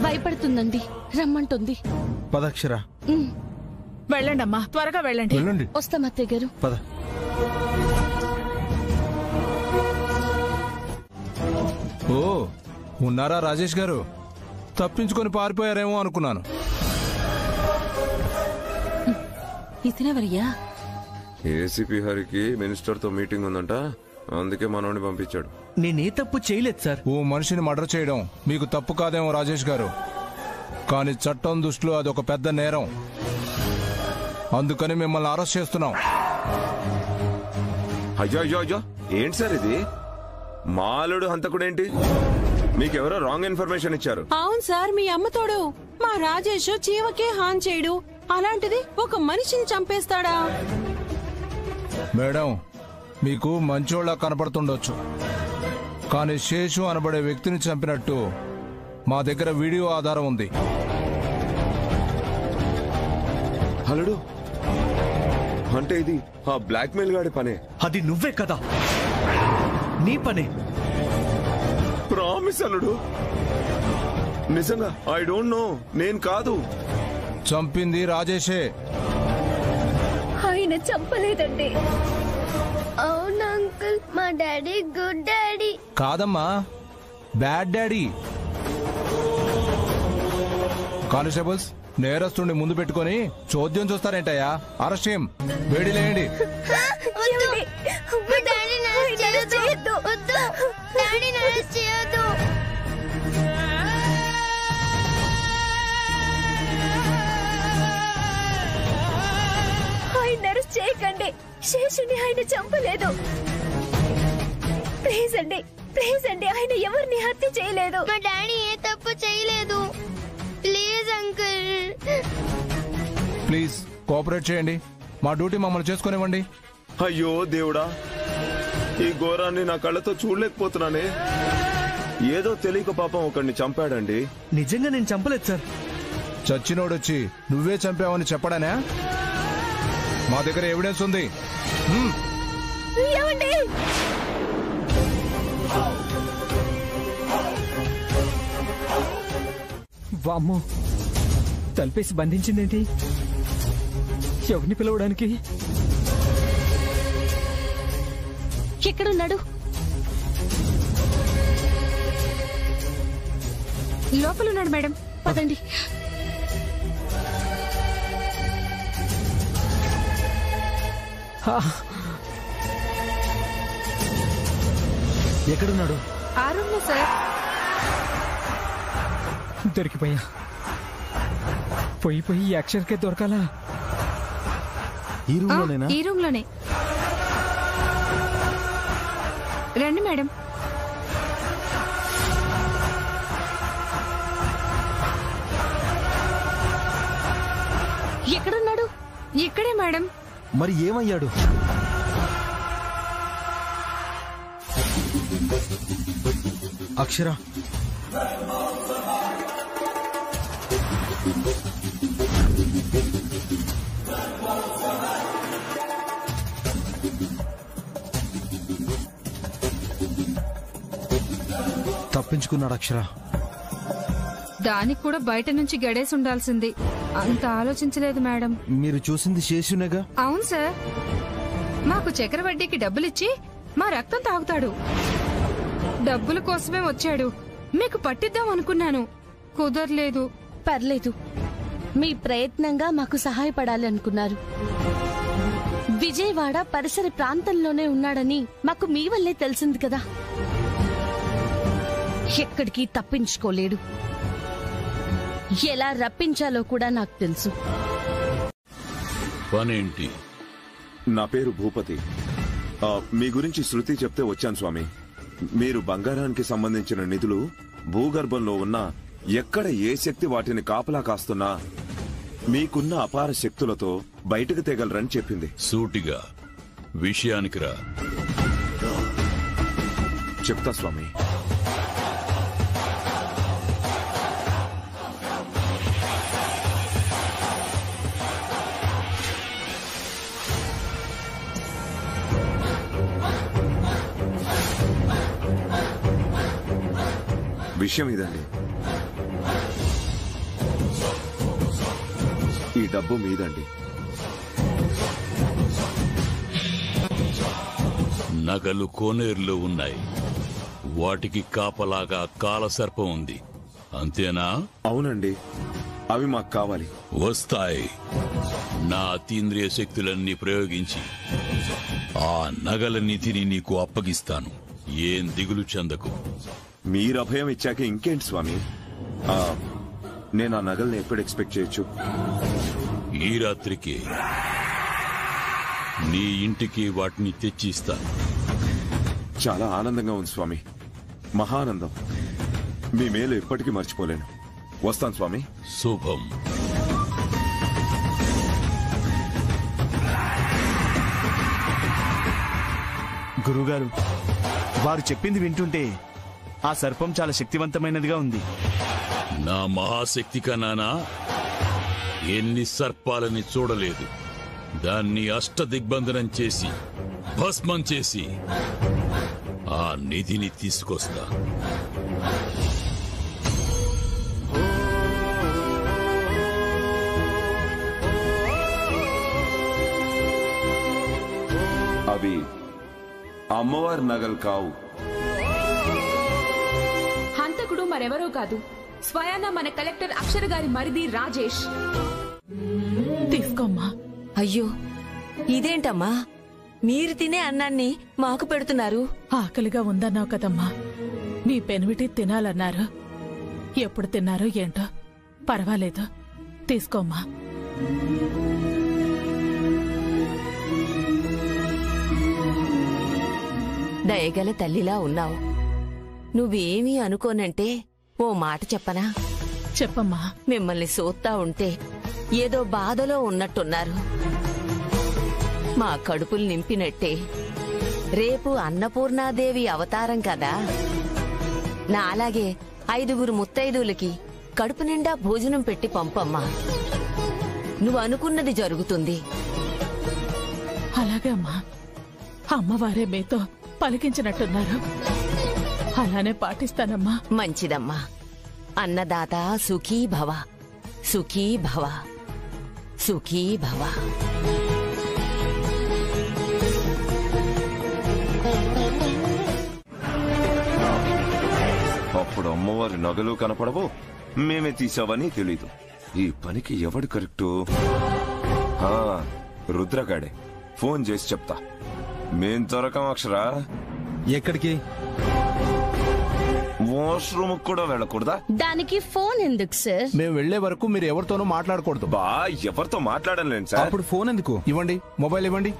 Speaker 3: భయపడుతుందండి, రమ్మంటుంది.
Speaker 2: పదక్షర.
Speaker 4: వెళ్ళండమ్మా, త్వరగా వెళ్ళండి.
Speaker 3: వస్తాం అత్తయ్య గారు.
Speaker 2: పద.
Speaker 9: ఓ, ఉన్నారా రాజేష్ గారు? తప్పించుకొని పారిపోయారేమో అనుకున్నాను.
Speaker 10: ఇతనెవరయ్యా?
Speaker 8: ఏసీపీ హరికి మినిస్టర్ తో మీటింగ్ ఉందంట, అందుకే మనోడిని పంపించాడు.
Speaker 11: నేనే తప్పు చేయలేదు సార్.
Speaker 9: ఓ మనిషిని మర్డర్ చేయడం మీకు తప్పు కాదేమో రాజేష్ గారు, కానీ చట్టం దృష్టిలో అది ఒక పెద్ద నేరం. అందుకని మిమ్మల్ని అరెస్ట్ చేస్తున్నాం.
Speaker 8: అయ్యో అయ్యో అయ్యో, ఏంటి సార్ ఇది? మాలుడు హంతకుడేంటి? మీకెవరో రాంగ్ ఇన్ఫర్మేషన్ ఇచ్చారు.
Speaker 10: అవును సార్, మీ అమ్మతోడు. మా రాజేష్ చీవకే హాన్ చేయడు, అలాంటిది ఒక మనిషిని చంపేస్తాడా?
Speaker 9: మేడం, మీకు మంచోళ్ళ కనపడుతుండొచ్చు, కానీ శేషు అనబడే వ్యక్తిని చంపినట్టు మా దగ్గర వీడియో ఆధారం ఉంది.
Speaker 8: అల్లుడు, అంటే ఇది ఆ బ్లాక్ మెయిల్ గాడి పనే?
Speaker 11: అది నువ్వే కదా, నీ పనే.
Speaker 8: ప్రామిస్ అల్లుడు, నిజంగా ఐ డోంట్ నో, నేను కాదు.
Speaker 9: చంపింది రాజేషే.
Speaker 13: ఆయన చంపలేదండి. అవును అంకుల్, మా డాడీ గుడ్ డాడీ.
Speaker 9: కాదమ్మా, బ్యాడ్ డాడీ. కానిస్టేబుల్స్, నేరస్తుడిని ముందు పెట్టుకొని చోద్యం చూస్తారేంటయ్యా? అరెస్ట్ చేయం, వేడిలేయండి.
Speaker 13: ఆయన అరెస్ట్ చేయకండి. శేషుని ఆయన చంపలేదు. ప్లీజ్ అండి, ప్లీజ్ అండి, ఆయన ఎవరిని హత్య చేయలేదు.
Speaker 16: మా డాడీ ఏ తప్పు చేయలేదు. ప్లీజ్ అంకుల్,
Speaker 9: ప్లీజ్ కోఆపరేట్ చేయండి, మా డ్యూటీ మమ్మల్ని చేసుకునివ్వండి.
Speaker 8: అయ్యో దేవుడా, ఈ ఘోరాన్ని నా కళ్ళతో చూడలేకపోతున్నానే. ఏదో తెలియక పాపం ఒకడిని చంపాడండి.
Speaker 11: నిజంగా నేను చంపలేదు సార్.
Speaker 9: చచ్చినోడొచ్చి నువ్వే చంపావని చెప్పడానే? మా దగ్గర ఎవిడెన్స్ ఉంది.
Speaker 17: వామ్మో, తలపేసి బంధించిందేంటి? ఎవరిని పిలవడానికి?
Speaker 3: ఎక్కడున్నాడు?
Speaker 15: లోపలున్నాడు మేడం.
Speaker 3: పదండి.
Speaker 2: ఎక్కడున్నాడు?
Speaker 15: ఆ రూమ్ లో సార్.
Speaker 17: దొరికిపోయా. పోయి ఈ అక్షర్కే దొరకాలా?
Speaker 2: ఈ రూమ్ లోనేనా?
Speaker 15: ఈ రూమ్ లోనే. రండి మేడం.
Speaker 3: ఎక్కడున్నాడు?
Speaker 15: ఇక్కడే మేడం.
Speaker 2: మరి ఏమయ్యాడు? అక్షర, తప్పించుకున్నాడు అక్షర.
Speaker 18: దానికి కూడా బయట నుంచి గడేసి ఉండాల్సింది. అంత ఆలోచించలేదు మేడం.
Speaker 2: మీరు చూసింది శేషునేగా?
Speaker 18: అవును సార్. మాకు చక్రవడ్డీకి డబ్బులిచ్చి మా రక్తం తాగుతాడు. డబ్బుల కోసమే వచ్చాడు. మీకు పట్టిద్దాం అనుకున్నాను, కుదరలేదు.
Speaker 3: పర్లేదు, మీ ప్రయత్నంగా మాకు సహాయపడాలి అనుకున్నారు. విజయవాడ పరిసర ప్రాంతంలోనే ఉన్నాడని మాకు మీ వల్లే తెలిసింది కదా. ఎక్కడికి తప్పించుకోలేడు. ఎలా రప్పించాలో కూడా నాకు తెలుసు.
Speaker 14: పనేంటి?
Speaker 8: నా పేరు భూపతి. మీ గురించి శృతి చెప్తే వచ్చాను స్వామి. మీరు బంగారానికి సంబంధించిన నిధులు భూగర్భంలో ఉన్న ఎక్కడ ఏ శక్తి వాటిని కాపలా కాస్తున్నా మీకున్న అపార శక్తులతో బయటకు తెగలరని చెప్పింది.
Speaker 14: సూటిగా విషయానికి రా.
Speaker 8: చెప్తా స్వామి. విషయం ఇదండి. ఈ డబ్బు మీదండి.
Speaker 14: నగలు కోనేరులో ఉన్నాయి. వాటికి కాపలాగా కాలసర్పం ఉంది, అంతేనా?
Speaker 8: అవునండి, అవి మాకు కావాలి.
Speaker 14: వస్తాయి. నా అతీంద్రియ శక్తులన్నీ ప్రయోగించి ఆ నగల నిధిని నీకు అప్పగిస్తాను. ఏం దిగులు చెందకు.
Speaker 8: మీరు అభయం ఇచ్చాక ఇంకేంటి స్వామి? నేను ఆ నగల్ని ఎప్పుడు ఎక్స్పెక్ట్ చేయొచ్చు?
Speaker 14: ఈ రాత్రికి నీ ఇంటికి వాటిని తెచ్చిస్తాను.
Speaker 8: చాలా ఆనందంగా ఉంది స్వామి, మహానందం. మీ మేలు ఎప్పటికీ మర్చిపోలేను. వస్తాను స్వామి.
Speaker 14: శుభం.
Speaker 19: గురుగారు, వారు చెప్పింది వింటుంటే ఆ సర్పం చాలా శక్తివంతమైనదిగా ఉంది.
Speaker 14: నా మహాశక్తి కన్నానా ఎన్ని సర్పాలని చూడలేదు. దాన్ని అష్టదిగ్బంధనం చేసి భస్మం చేసి ఆ నిధిని తీసుకొస్తా.
Speaker 8: అవి అమ్మవారి నగలు కావు.
Speaker 15: హంతకుడు మరెవరో కాదు, స్వయాన మన కలెక్టర్ అక్షర గారి మరిది రాజేష్.
Speaker 4: తీసుకోమ్మా.
Speaker 20: అయ్యో, ఇదేంటమ్మా? మీరు తినే అన్నాన్ని మాకు పెడుతున్నారు.
Speaker 4: ఆకలిగా ఉందన్నావు కదమ్మా, నీ పెనివిటి తినాలన్నారు. ఎప్పుడు తిన్నారో ఏంటో. పర్వాలేదు, తీసుకోమ్మా.
Speaker 20: దయగల తల్లిలా ఉన్నావు. నువ్వేమీ అనుకోనంటే ఓ మాట చెప్పనా?
Speaker 4: చెప్పమ్మా.
Speaker 20: మిమ్మల్ని సోత్తా ఉంటే ఏదో బాధలో ఉన్నట్టున్నారు. మా కడుపులు నింపినట్టే రేపు అన్నపూర్ణాదేవి అవతారం కదా. నా అలాగే 5 ముత్తైదువులకి కడుపు నిండా భోజనం పెట్టి పంపమ్మా. నువ్వు అనుకున్నది జరుగుతుంది.
Speaker 4: అలాగే అమ్మా. అమ్మవారే మీతో పలికించినట్టున్నారు. అలానే పాటిస్తానమ్మా.
Speaker 20: మంచిదమ్మా. అన్నదాత సుఖీ భవ, సుఖీ భవ, సుఖీ భవ.
Speaker 8: అప్పుడు అమ్మవారి నగలు కనపడవు, మేమే తీసావని తెలీదు. ఈ పనికి ఎవడు కరెక్టు? రుద్రగాడే. ఫోన్ చేసి చెప్తా. మేం దొరకం అక్షరా.
Speaker 2: ఎక్కడికి?
Speaker 8: వాష్రూమ్ కూడా వెళ్ళకూడదా?
Speaker 3: దానికి ఫోన్ ఎందుకు సార్?
Speaker 9: మేము వెళ్లే వరకు మీరు ఎవరితోనూ మాట్లాడకూడదు.
Speaker 8: బా, ఎవరితో మాట్లాడలేను సార్.
Speaker 9: అప్పుడు ఫోన్ ఎందుకు? ఇవ్వండి, మొబైల్ ఇవ్వండి.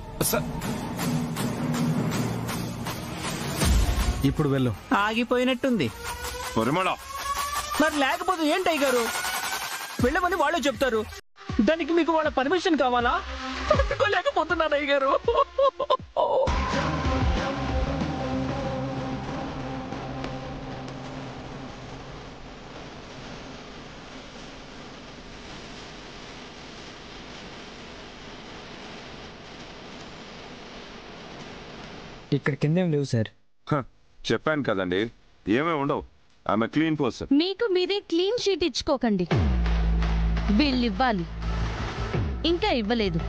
Speaker 2: ఇప్పుడు వెళ్ళు.
Speaker 17: ఆగిపోయినట్టుంది.
Speaker 8: పరిమళ,
Speaker 17: మరి లేకపోతే ఏంటయ్య గారు? వెళ్ళమని వాళ్ళు చెప్తారు. దానికి మీకు వాళ్ళ పర్మిషన్ కావాలా? లేకపోతున్నాను అయ్య గారు. ఇక్కడ కిందేం లేవు సార్.
Speaker 8: చెప్పాను కదండి, ఏమీ ఉండవు. I'm clean person.
Speaker 3: మీకు మీరే క్లీన్ షీట్ ఇచ్చుకోకండి. వీళ్ళు ఇవ్వాలి, ఇంకా ఇవ్వలేదు.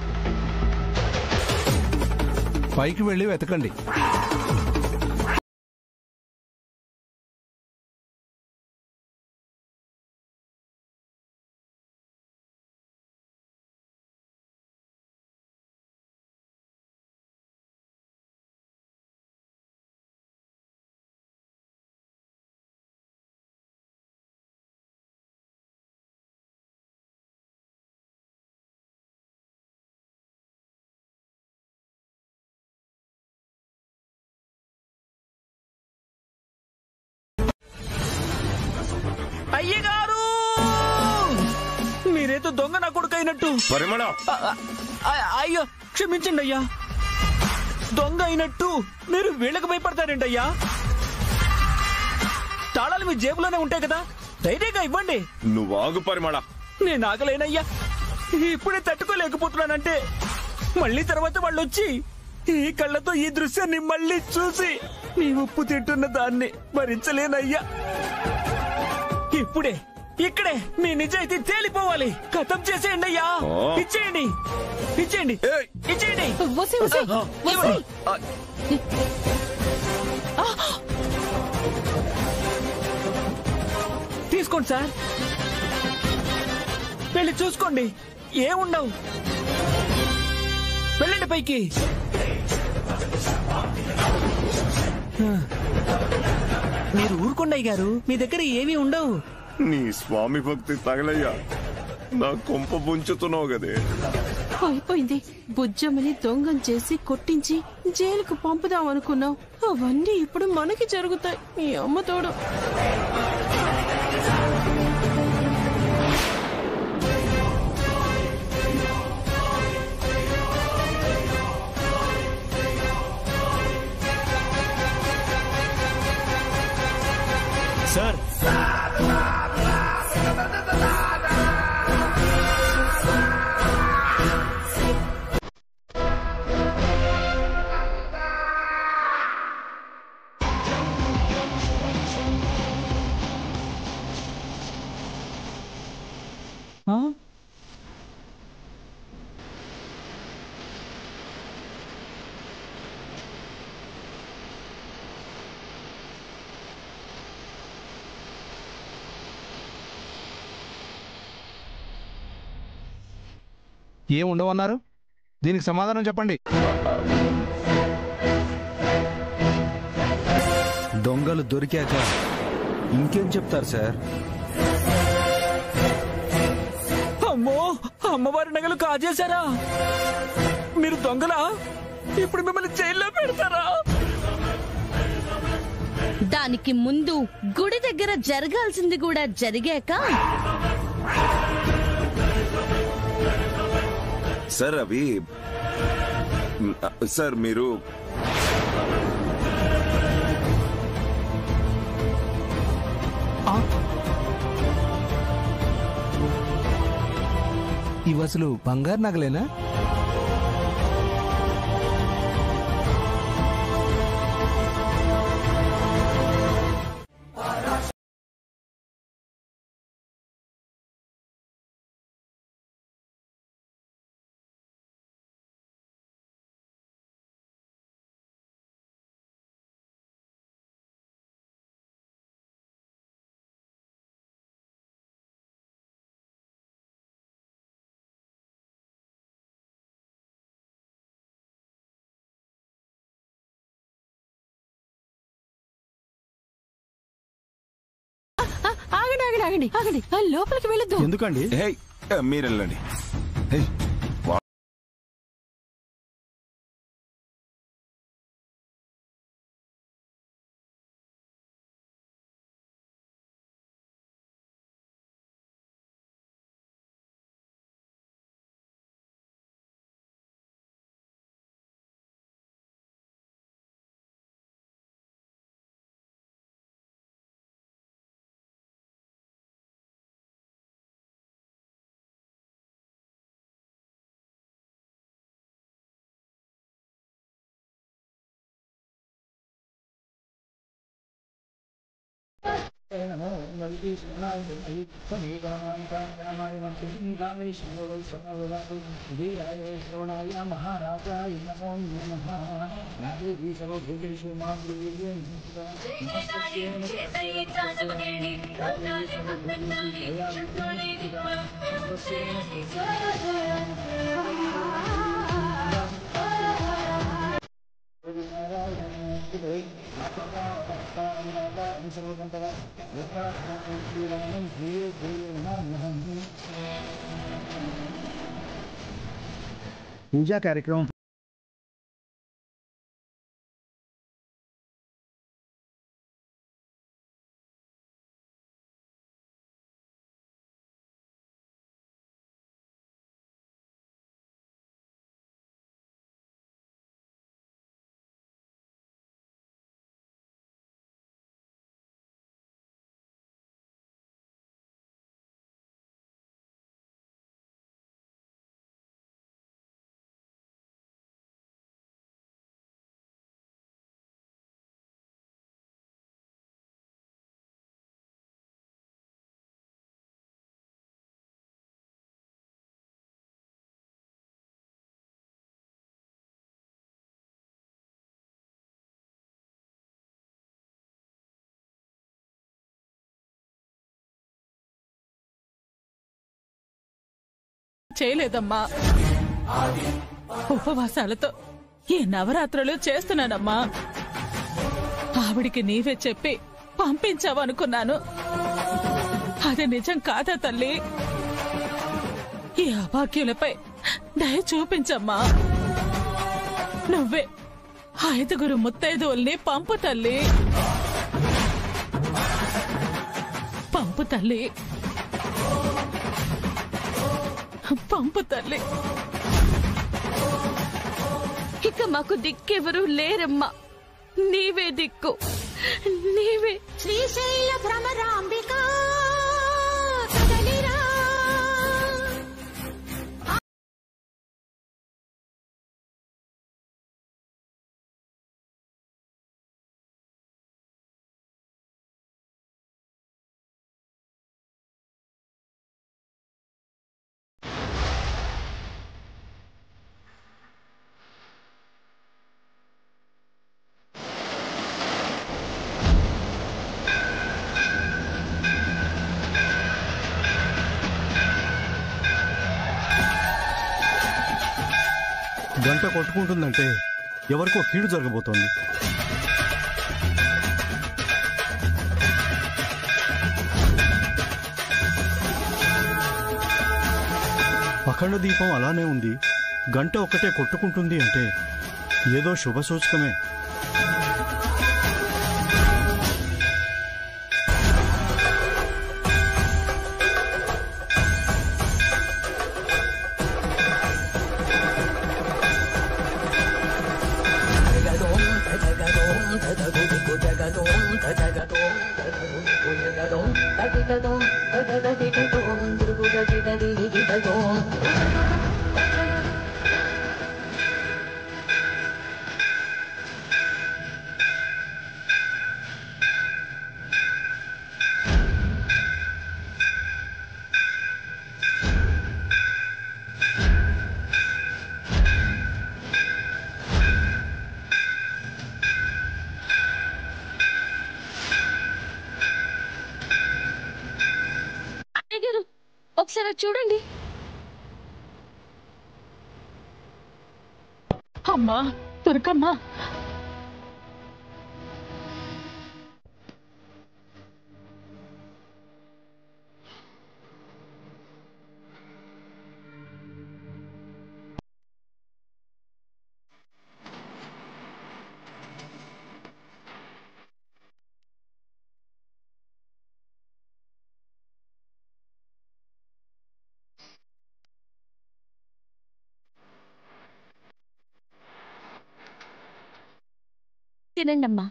Speaker 9: పైకి వెళ్ళి వెతకండి.
Speaker 17: అయ్యగారు, మీరేదో దొంగ నా కొడుకు అయినట్టు.
Speaker 8: పరిమళం,
Speaker 17: అయ్యో క్షమించండి అయ్యా. దొంగ అయినట్టు మీరు వీళ్ళకి భయపడతారేంటి అయ్యా? తాళాలు మీ జేబులోనే ఉంటాయి కదా, ధైర్యంగా ఇవ్వండి.
Speaker 8: నువ్వు ఆగు పరిమళ.
Speaker 17: నేను ఆగలేనయ్యా, ఇప్పుడే తట్టుకోలేకపోతున్నానంటే మళ్ళీ తర్వాత వాళ్ళు వచ్చి ఈ కళ్ళతో ఈ దృశ్యాన్ని మళ్ళీ చూసి మీ ఉప్పు తింటున్న దాన్ని భరించలేనయ్యా. ఇప్పుడే ఇక్కడే మీ నిజాయితీ తేలిపోవాలి. ఖతం చేసేయండి అయ్యా. ఇచ్చేయండి, ఇచ్చేయండి, ఇచ్చేయండి. తీసుకోండి సార్, వెళ్ళి చూసుకోండి, ఏముండవు. వెళ్ళండి పైకి. మీరు ఊరుకోండి అయ్యగారు, మీ దగ్గర ఏమీ ఉండవు.
Speaker 8: నీ స్వామి భక్తి తగలయ్యా, నా కొంప ముంచుతున్నావు గదే.
Speaker 10: అయిపోయింది. బుజ్జమ్మని దొంగం చేసి కొట్టించి జైలుకు పంపుదాం అనుకున్నాం. అవన్నీ ఇప్పుడు మనకి జరుగుతాయి. మీ అమ్మ తోడు.
Speaker 19: సార్,
Speaker 9: ఏం ఉండవన్నారు? దీనికి సమాధానం చెప్పండి.
Speaker 2: దొంగలు దొరికాక ఇంకేం చెప్తారు సార్?
Speaker 17: అమ్మో, అమ్మవారి నగలు కాజేశారా? మీరు దొంగలా? ఇప్పుడు మిమ్మల్ని జైల్లో పెడతారా?
Speaker 3: దానికి ముందు గుడి దగ్గర జరగాల్సింది కూడా జరిగాక
Speaker 8: సార్ అవి సార్ మీరు
Speaker 6: ఇవి అసలు బంగారు నగలేనా?
Speaker 10: ఆగండి ఆగండి ఆగండి ఆగండి, లోపలికి వెళ్ళొద్దు.
Speaker 19: ఎందుకండి?
Speaker 8: మీరు వెళ్ళండి.
Speaker 21: पूजा कार्यक्रम
Speaker 4: చేయలేదమ్మా. ఉపవాసాలతో ఈ నవరాత్రులు చేస్తున్నానమ్మా. ఆవిడికి నీవే చెప్పి పంపించావనుకున్నాను. అది నిజం కాదా తల్లి? ఈ అభాగ్యులపై దయ చూపించమ్మా. నువ్వే 5 ముత్తైదువుల్ని పంపు తల్లి, పంపు తల్లి, పంపు తల్లి.
Speaker 3: ఇక మాకు దిక్కెవరూ లేరమ్మా. నీవే దిక్కు, నీవే.
Speaker 10: శ్రీశైల భ్రమరాంబిక
Speaker 1: గంట కొట్టుకుంటుందంటే ఎవరికో కీడు జరగబోతోంది. అఖండ దీపం అలానే ఉంది. గంట ఒక్కటే కొట్టుకుంటుంది అంటే ఏదో శుభ సూచకమే.
Speaker 3: ఒకసారి చూడండి.
Speaker 4: అమ్మా దుర్గమ్మ,
Speaker 3: తినండమ్మా.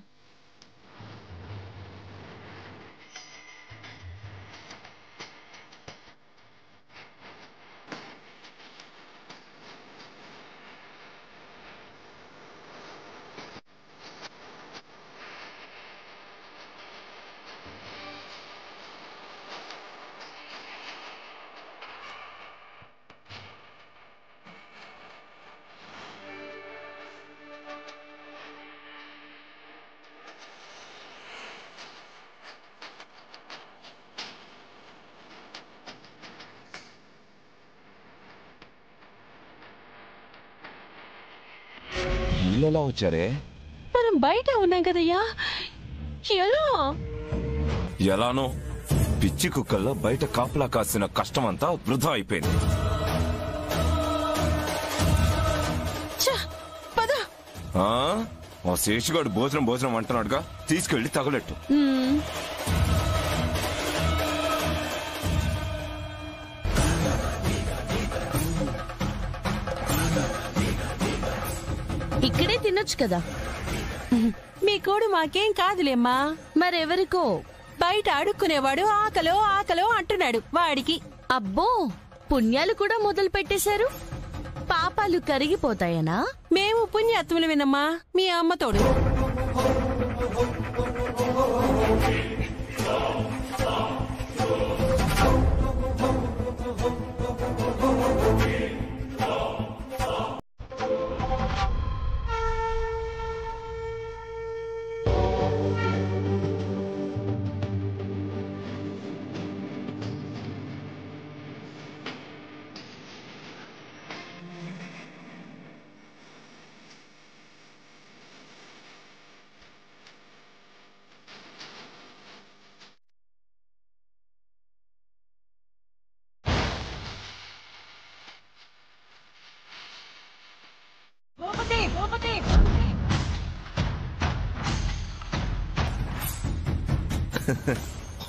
Speaker 8: వీళ్ళెలా వచ్చారే?
Speaker 3: మనం బయట ఉన్నాం కదయ్యా, ఎలా?
Speaker 8: ఎలానో పిచ్చి కుక్కల్లో బయట కాపలా కాసిన కష్టమంతా వృధా అయిపోయింది. ఆ శేషుగాడు భోజనం అంటున్నాడుగా, తీసుకెళ్లి తగలెట్టు.
Speaker 3: ఇక్కడే తినొచ్చు కదా.
Speaker 10: మీ కోడు మాకేం కాదులేమ్మా.
Speaker 3: మరెవరికో
Speaker 10: బయట అడుక్కునేవాడు ఆకలో అంటున్నాడు వాడికి.
Speaker 3: అబ్బో, పుణ్యాలు కూడా మొదలు పెట్టేశారు. పాపాలు కరిగిపోతాయనా?
Speaker 10: మేము పుణ్యాత్ములు వినమ్మా, మీ అమ్మ తోడు.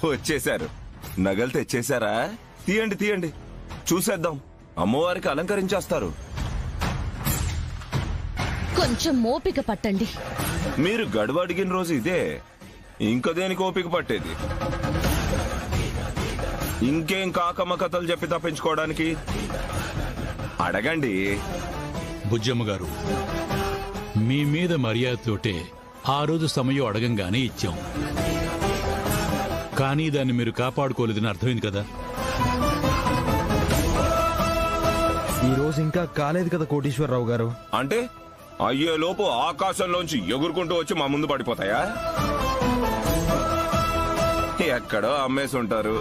Speaker 8: వచ్చేశారు. నగలు తెచ్చేశారా? తీయండి చూసేద్దాం. అమ్మవారికి అలంకరించేస్తారు.
Speaker 3: కొంచెం ఓపిక పట్టండి.
Speaker 8: మీరు గడువు అడిగిన రోజు ఇదే, ఇంకా దేనికి ఓపిక పట్టేది? ఇంకేం కాకమ్మ కథలు చెప్పి తప్పించుకోవడానికి? అడగండి.
Speaker 14: బుజ్జమ్మ గారు, మీ మీద మర్యాదతోటే ఆ రోజు సమయం అడగంగానే ఇచ్చాం. కానీ దాన్ని మీరు కాపాడుకోలేదని అర్థమైంది కదా.
Speaker 2: ఈ రోజు ఇంకా కాలేదు కదా కోటీశ్వరరావు గారు.
Speaker 8: అంటే అయ్యేలోపు ఆకాశంలోంచి ఎగురుకుంటూ వచ్చి మా ముందు పడిపోతాయా? ఎక్కడో అమ్మేసి ఉంటారు.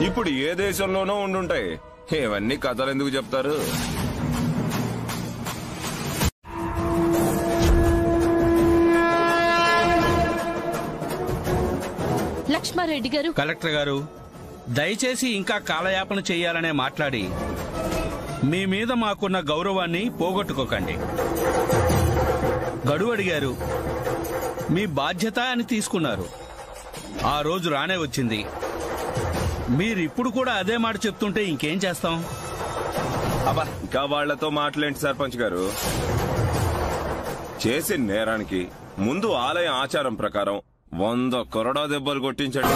Speaker 8: ఇప్పుడు ఏ దేశంలోనో ఉండుంటాయి. ఇవన్నీ కథలు ఎందుకు చెప్తారు?
Speaker 3: లక్ష్మారెడ్డి గారు.
Speaker 7: కలెక్టర్ గారు, దయచేసి ఇంకా కాలయాపన చెయ్యాలనే మాట్లాడి మీ మీద మాకున్న గౌరవాన్ని పోగొట్టుకోకండి. గడువు అడిగారు, మీ బాధ్యత అని తీసుకున్నారు. ఆ రోజు రానే వచ్చింది. మీరిప్పుడు కూడా అదే మాట చెప్తుంటే ఇంకేం చేస్తాం?
Speaker 8: అబ్బా, ఇంకా వాళ్లతో మాట్లాడండి సర్పంచ్ గారు. చేసిన నేరానికి ముందు ఆలయ ఆచారం ప్రకారం 100 కొరడా దెబ్బలు కొట్టించండి.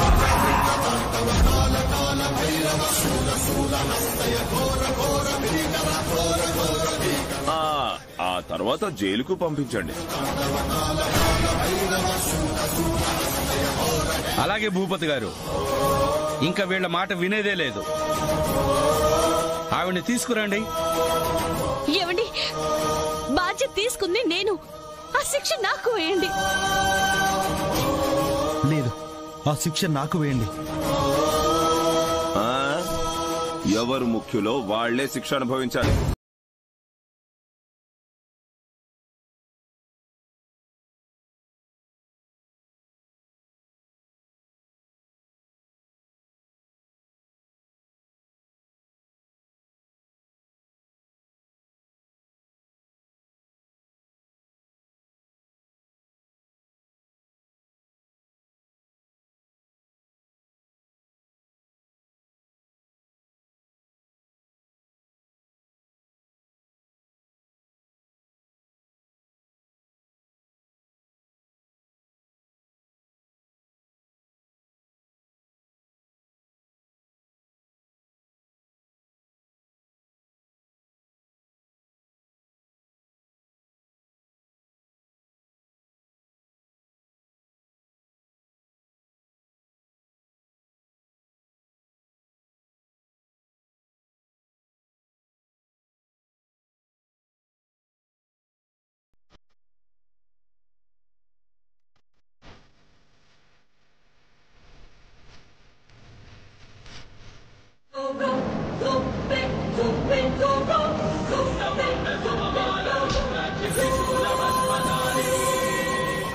Speaker 8: ఆ తర్వాత జైలుకు పంపించండి.
Speaker 7: అలాగే భూపతి గారు, ఇంకా వీళ్ల మాట వినేదే లేదు. ఆవిడ్ని తీసుకురండి.
Speaker 3: ఏమండి, బాధ్యత తీసుకుంది నేను. ఆ శిక్ష నాకు వేయండి.
Speaker 2: లేదు, ఆ శిక్ష నాకు వేయండి.
Speaker 8: ఎవరు ముఖ్యులో వాళ్లే శిక్ష అనుభవించాలి.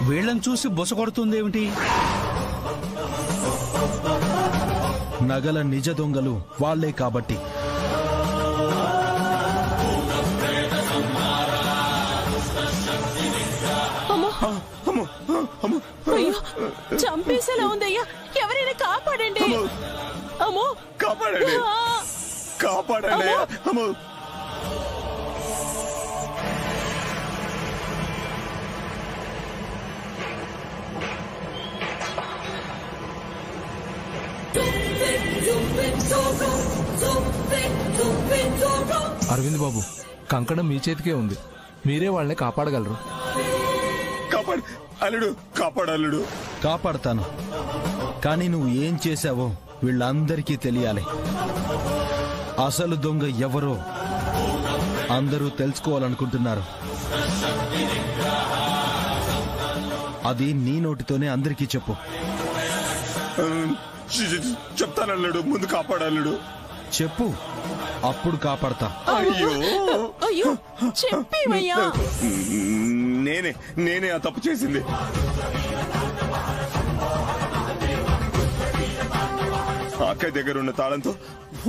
Speaker 7: వీళ్ళని చూసి బుస కొడుతుందేమిటి?
Speaker 2: నగల నిజ దొంగలు వాళ్లే కాబట్టి.
Speaker 10: అయ్యో, చంపేసేలా ఉందయ్యా, ఎవరైనా కాపాడండి. అమ్మో,
Speaker 8: కాపాడండి, కాపాడండి. అమ్మో,
Speaker 9: అరవింద్ బాబు, కంకణం మీ చేతికే ఉంది. మీరే వాళ్ళని కాపాడగలరు.
Speaker 8: అల్లుడు, కాపాడల్లుడు.
Speaker 2: కాపాడతాను, కానీ నువ్వు ఏం చేశావో వీళ్ళందరికీ తెలియాలి. అసలు దొంగ ఎవరో అందరూ తెలుసుకోవాలనుకుంటున్నారు. అది నీ నోటితోనే అందరికీ చెప్పు.
Speaker 8: చెప్తానల్లుడు, ముందు కాపాడల్లుడు.
Speaker 2: చెప్పు, అప్పుడు కాపాడతా.
Speaker 8: అయ్యో
Speaker 10: అయ్యో, చెప్పేవయ్యా.
Speaker 8: నేనే ఆ తప్పు చేసింది. అక్కయ్య దగ్గర ఉన్న తాళంతో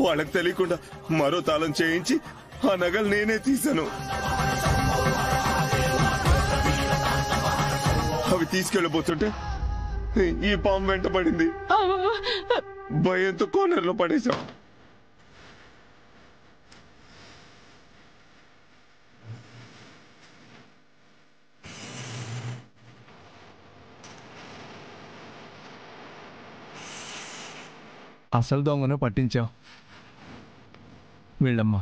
Speaker 8: వాళ్ళకి తెలియకుండా మరో తాళం చేయించి ఆ నగలు నేనే తీశాను. అవి తీసుకెళ్ళబోతుంటే ఈ పాము వెంట పడింది. భయంతో కోనర్లో పడేశాం.
Speaker 9: అసలు దొంగను పట్టించావు. వీళ్ళమ్మా,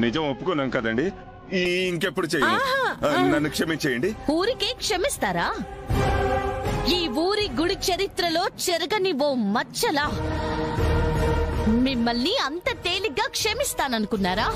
Speaker 8: నిజం ఒప్పుకున్నాం కదండి, ఇంకెప్పుడు చెయ్యి. నన్ను క్షమించేయండి.
Speaker 3: ఊరికే క్షమిస్తారా? ఈ ఊరి గుడి చరిత్రలో చెరగని ఓ మచ్చలా మిమ్మల్ని అంత తేలిగ్గా క్షమిస్తాననుకున్నారా?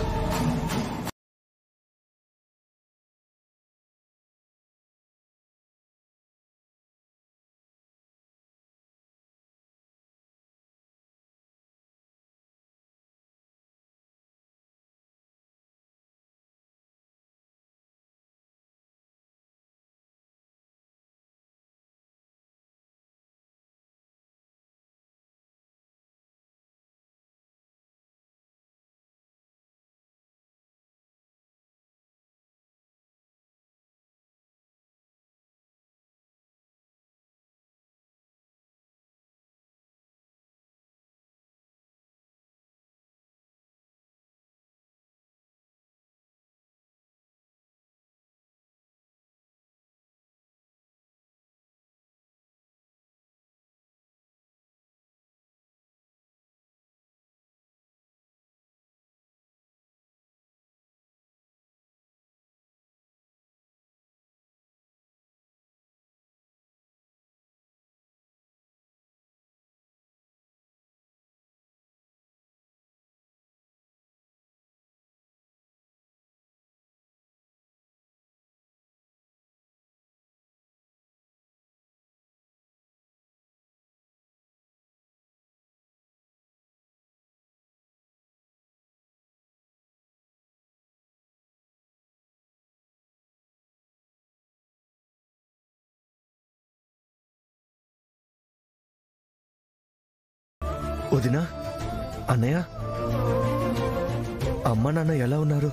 Speaker 11: వదినా, అన్నయ్య, అమ్మ నాన్న ఎలా ఉన్నారు?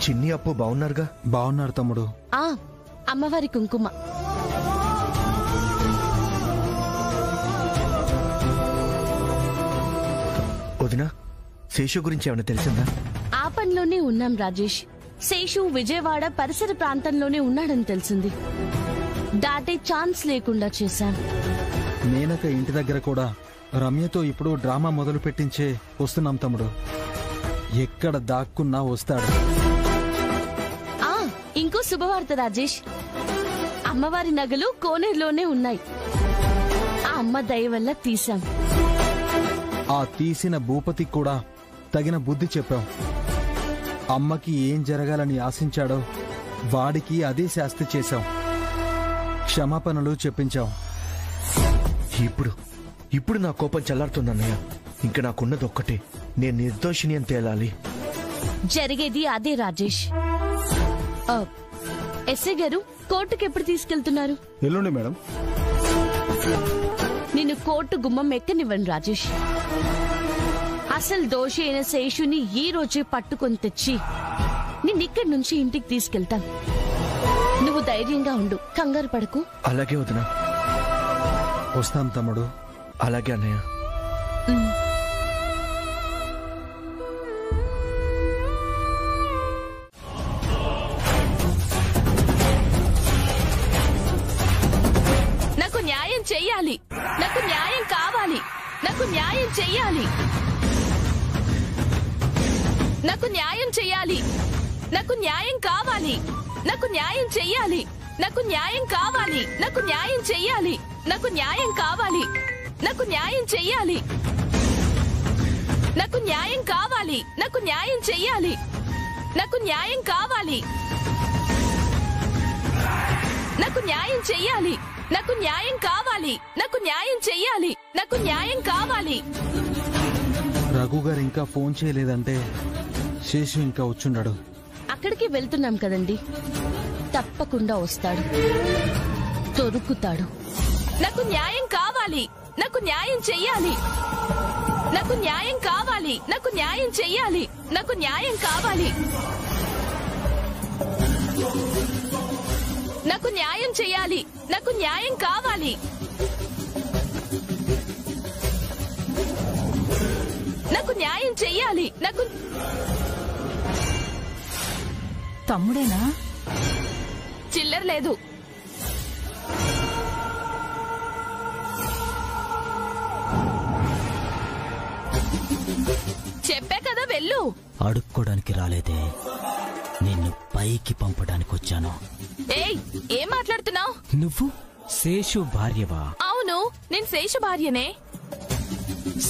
Speaker 11: చిన్ని అప్పు బాగున్నారుగా?
Speaker 2: బాగున్నారు తమ్ముడు.
Speaker 3: అమ్మవారి కుంకుమ.
Speaker 11: వదినా, శేషు గురించి ఏమైనా తెలిసిందా?
Speaker 3: ఆ పనిలోనే ఉన్నాం రాజేష్. శేషు విజయవాడ పరిసర ప్రాంతంలోనే ఉన్నాడని తెలిసింది. దాటే ఛాన్స్ లేకుండా చేశాం.
Speaker 2: మేనక ఇంటి దగ్గర కూడా రమ్యతో ఇప్పుడు డ్రామా మొదలు పెట్టించే వస్తున్నాం తమ్ముడు. ఎక్కడ దాక్కున్నా వస్తాడు.
Speaker 3: ఇంకో శుభవార్త రాజేష్. అమ్మవారి నగలు కోనేరులోనే ఉన్నాయి. ఆ అమ్మ దయ వల్ల తీసాం.
Speaker 2: ఆ తీసిన భూపతికి కూడా తగిన బుద్ధి చెప్పాం. అమ్మకి ఏం జరగాలని ఆశించాడో వాడికి అదే శాస్తి చేశాం. క్షమాపణలు చెప్పించాం.
Speaker 11: ఇప్పుడు నా కోపం చల్లారుతుందన్నయ్య. ఇంక నాకున్నది ఒక్కటే, నేను నిర్దోషిని అని తేలాలి.
Speaker 3: జరిగేది అదే రాజేష్. ఎస్ఐ గారు, కోర్టుకి ఎప్పుడు తీసుకెళ్తున్నారు?
Speaker 1: ఎల్లుండి మేడం.
Speaker 3: నిన్ను కోర్టు గుమ్మం ఎక్కనివ్వను రాజేష్. అసలు దోషి అయిన శేషుని ఈ రోజే పట్టుకొని తెచ్చి నిన్నిక్కడి నుంచి ఇంటికి తీసుకెళ్తాను. నువ్వు ధైర్యంగా ఉండు, కంగారు పడకు.
Speaker 11: అలాగే వదినా.
Speaker 2: వస్తాం తమ్ముడు.
Speaker 11: అలాగే అన్నయ్య.
Speaker 3: నాకు న్యాయం చెయ్యాలి, నాకు న్యాయం కావాలి, నాకు న్యాయం చెయ్యాలి, నాకు న్యాయం చెయ్యాలి, నాకు న్యాయం కావాలి, నాకు న్యాయం చెయ్యాలి, నాకు న్యాయం కావాలి, నాకు న్యాయం చెయ్యాలి, నాకు న్యాయం కావాలి, నాకు న్యాయం చెయ్యాలి, నాకు న్యాయం కావాలి, నాకు న్యాయం చెయ్యాలి, నాకు న్యాయం కావాలి, నాకు న్యాయం చెయ్యాలి, నాకు న్యాయం కావాలి, నాకు న్యాయం చెయ్యాలి, నాకు న్యాయం కావాలి.
Speaker 2: రఘు గారు ఇంకా ఫోన్ చేయలేదంటే శేషు ఇంకా వచ్చుండడు.
Speaker 3: అక్కడికి వెళ్తున్నాం కదండి, తప్పకుండా వస్తాడు, దొరుకుతాడు. నాకు న్యాయం కావాలి, నాకు న్యాయం చెయ్యాలి, నాకు న్యాయం కావాలి, నాకు న్యాయం చెయ్యాలి, నాకు న్యాయం కావాలి, నాకు న్యాయం చెయ్యాలి, నాకు న్యాయం కావాలి, నాకు న్యాయం చెయ్యాలి, నాకు.
Speaker 4: తమ్ముడేనా?
Speaker 3: చిల్లర లేదు. చెప్పా కదా వెళ్ళు.
Speaker 12: అడుక్కోడానికి రాలేదే, నిన్ను పైకి పంపడానికి వచ్చాను.
Speaker 3: ఏయ్, ఏం మాట్లాడుతున్నావు?
Speaker 12: నువ్వు శేషు భార్యవా?
Speaker 3: అవును, నేను శేషు భార్యనే.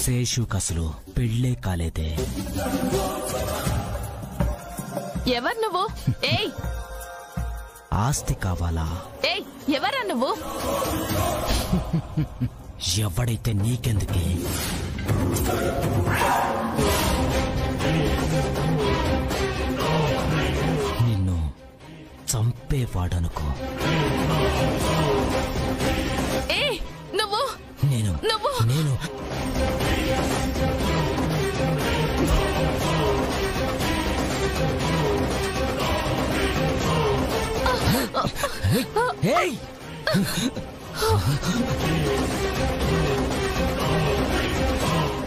Speaker 12: శేషుకు అసలు పెళ్ళే కాలేదే.
Speaker 3: ఎవరు నువ్వు? ఏయ్,
Speaker 12: ఆస్తి కావాలా?
Speaker 3: ఏయ్, ఎవరా నువ్వు?
Speaker 12: ఎవడైతే నీకెందుకే? నిన్ను చంపేవాడనుకో.
Speaker 3: ఏయ్, నువ్వు
Speaker 12: నేను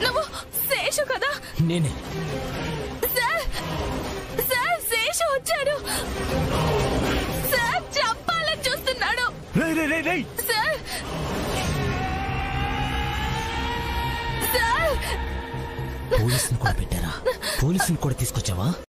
Speaker 3: నువ్వు శేషు కదా?
Speaker 12: నేనే.
Speaker 3: సార్, సార్, శేషు వచ్చాడు సార్, చంపాలని చూస్తున్నాడు సార్. సార్,
Speaker 12: పోలీసుని కూడా పెట్టారా? పోలీసుని కూడా తీసుకొచ్చావా?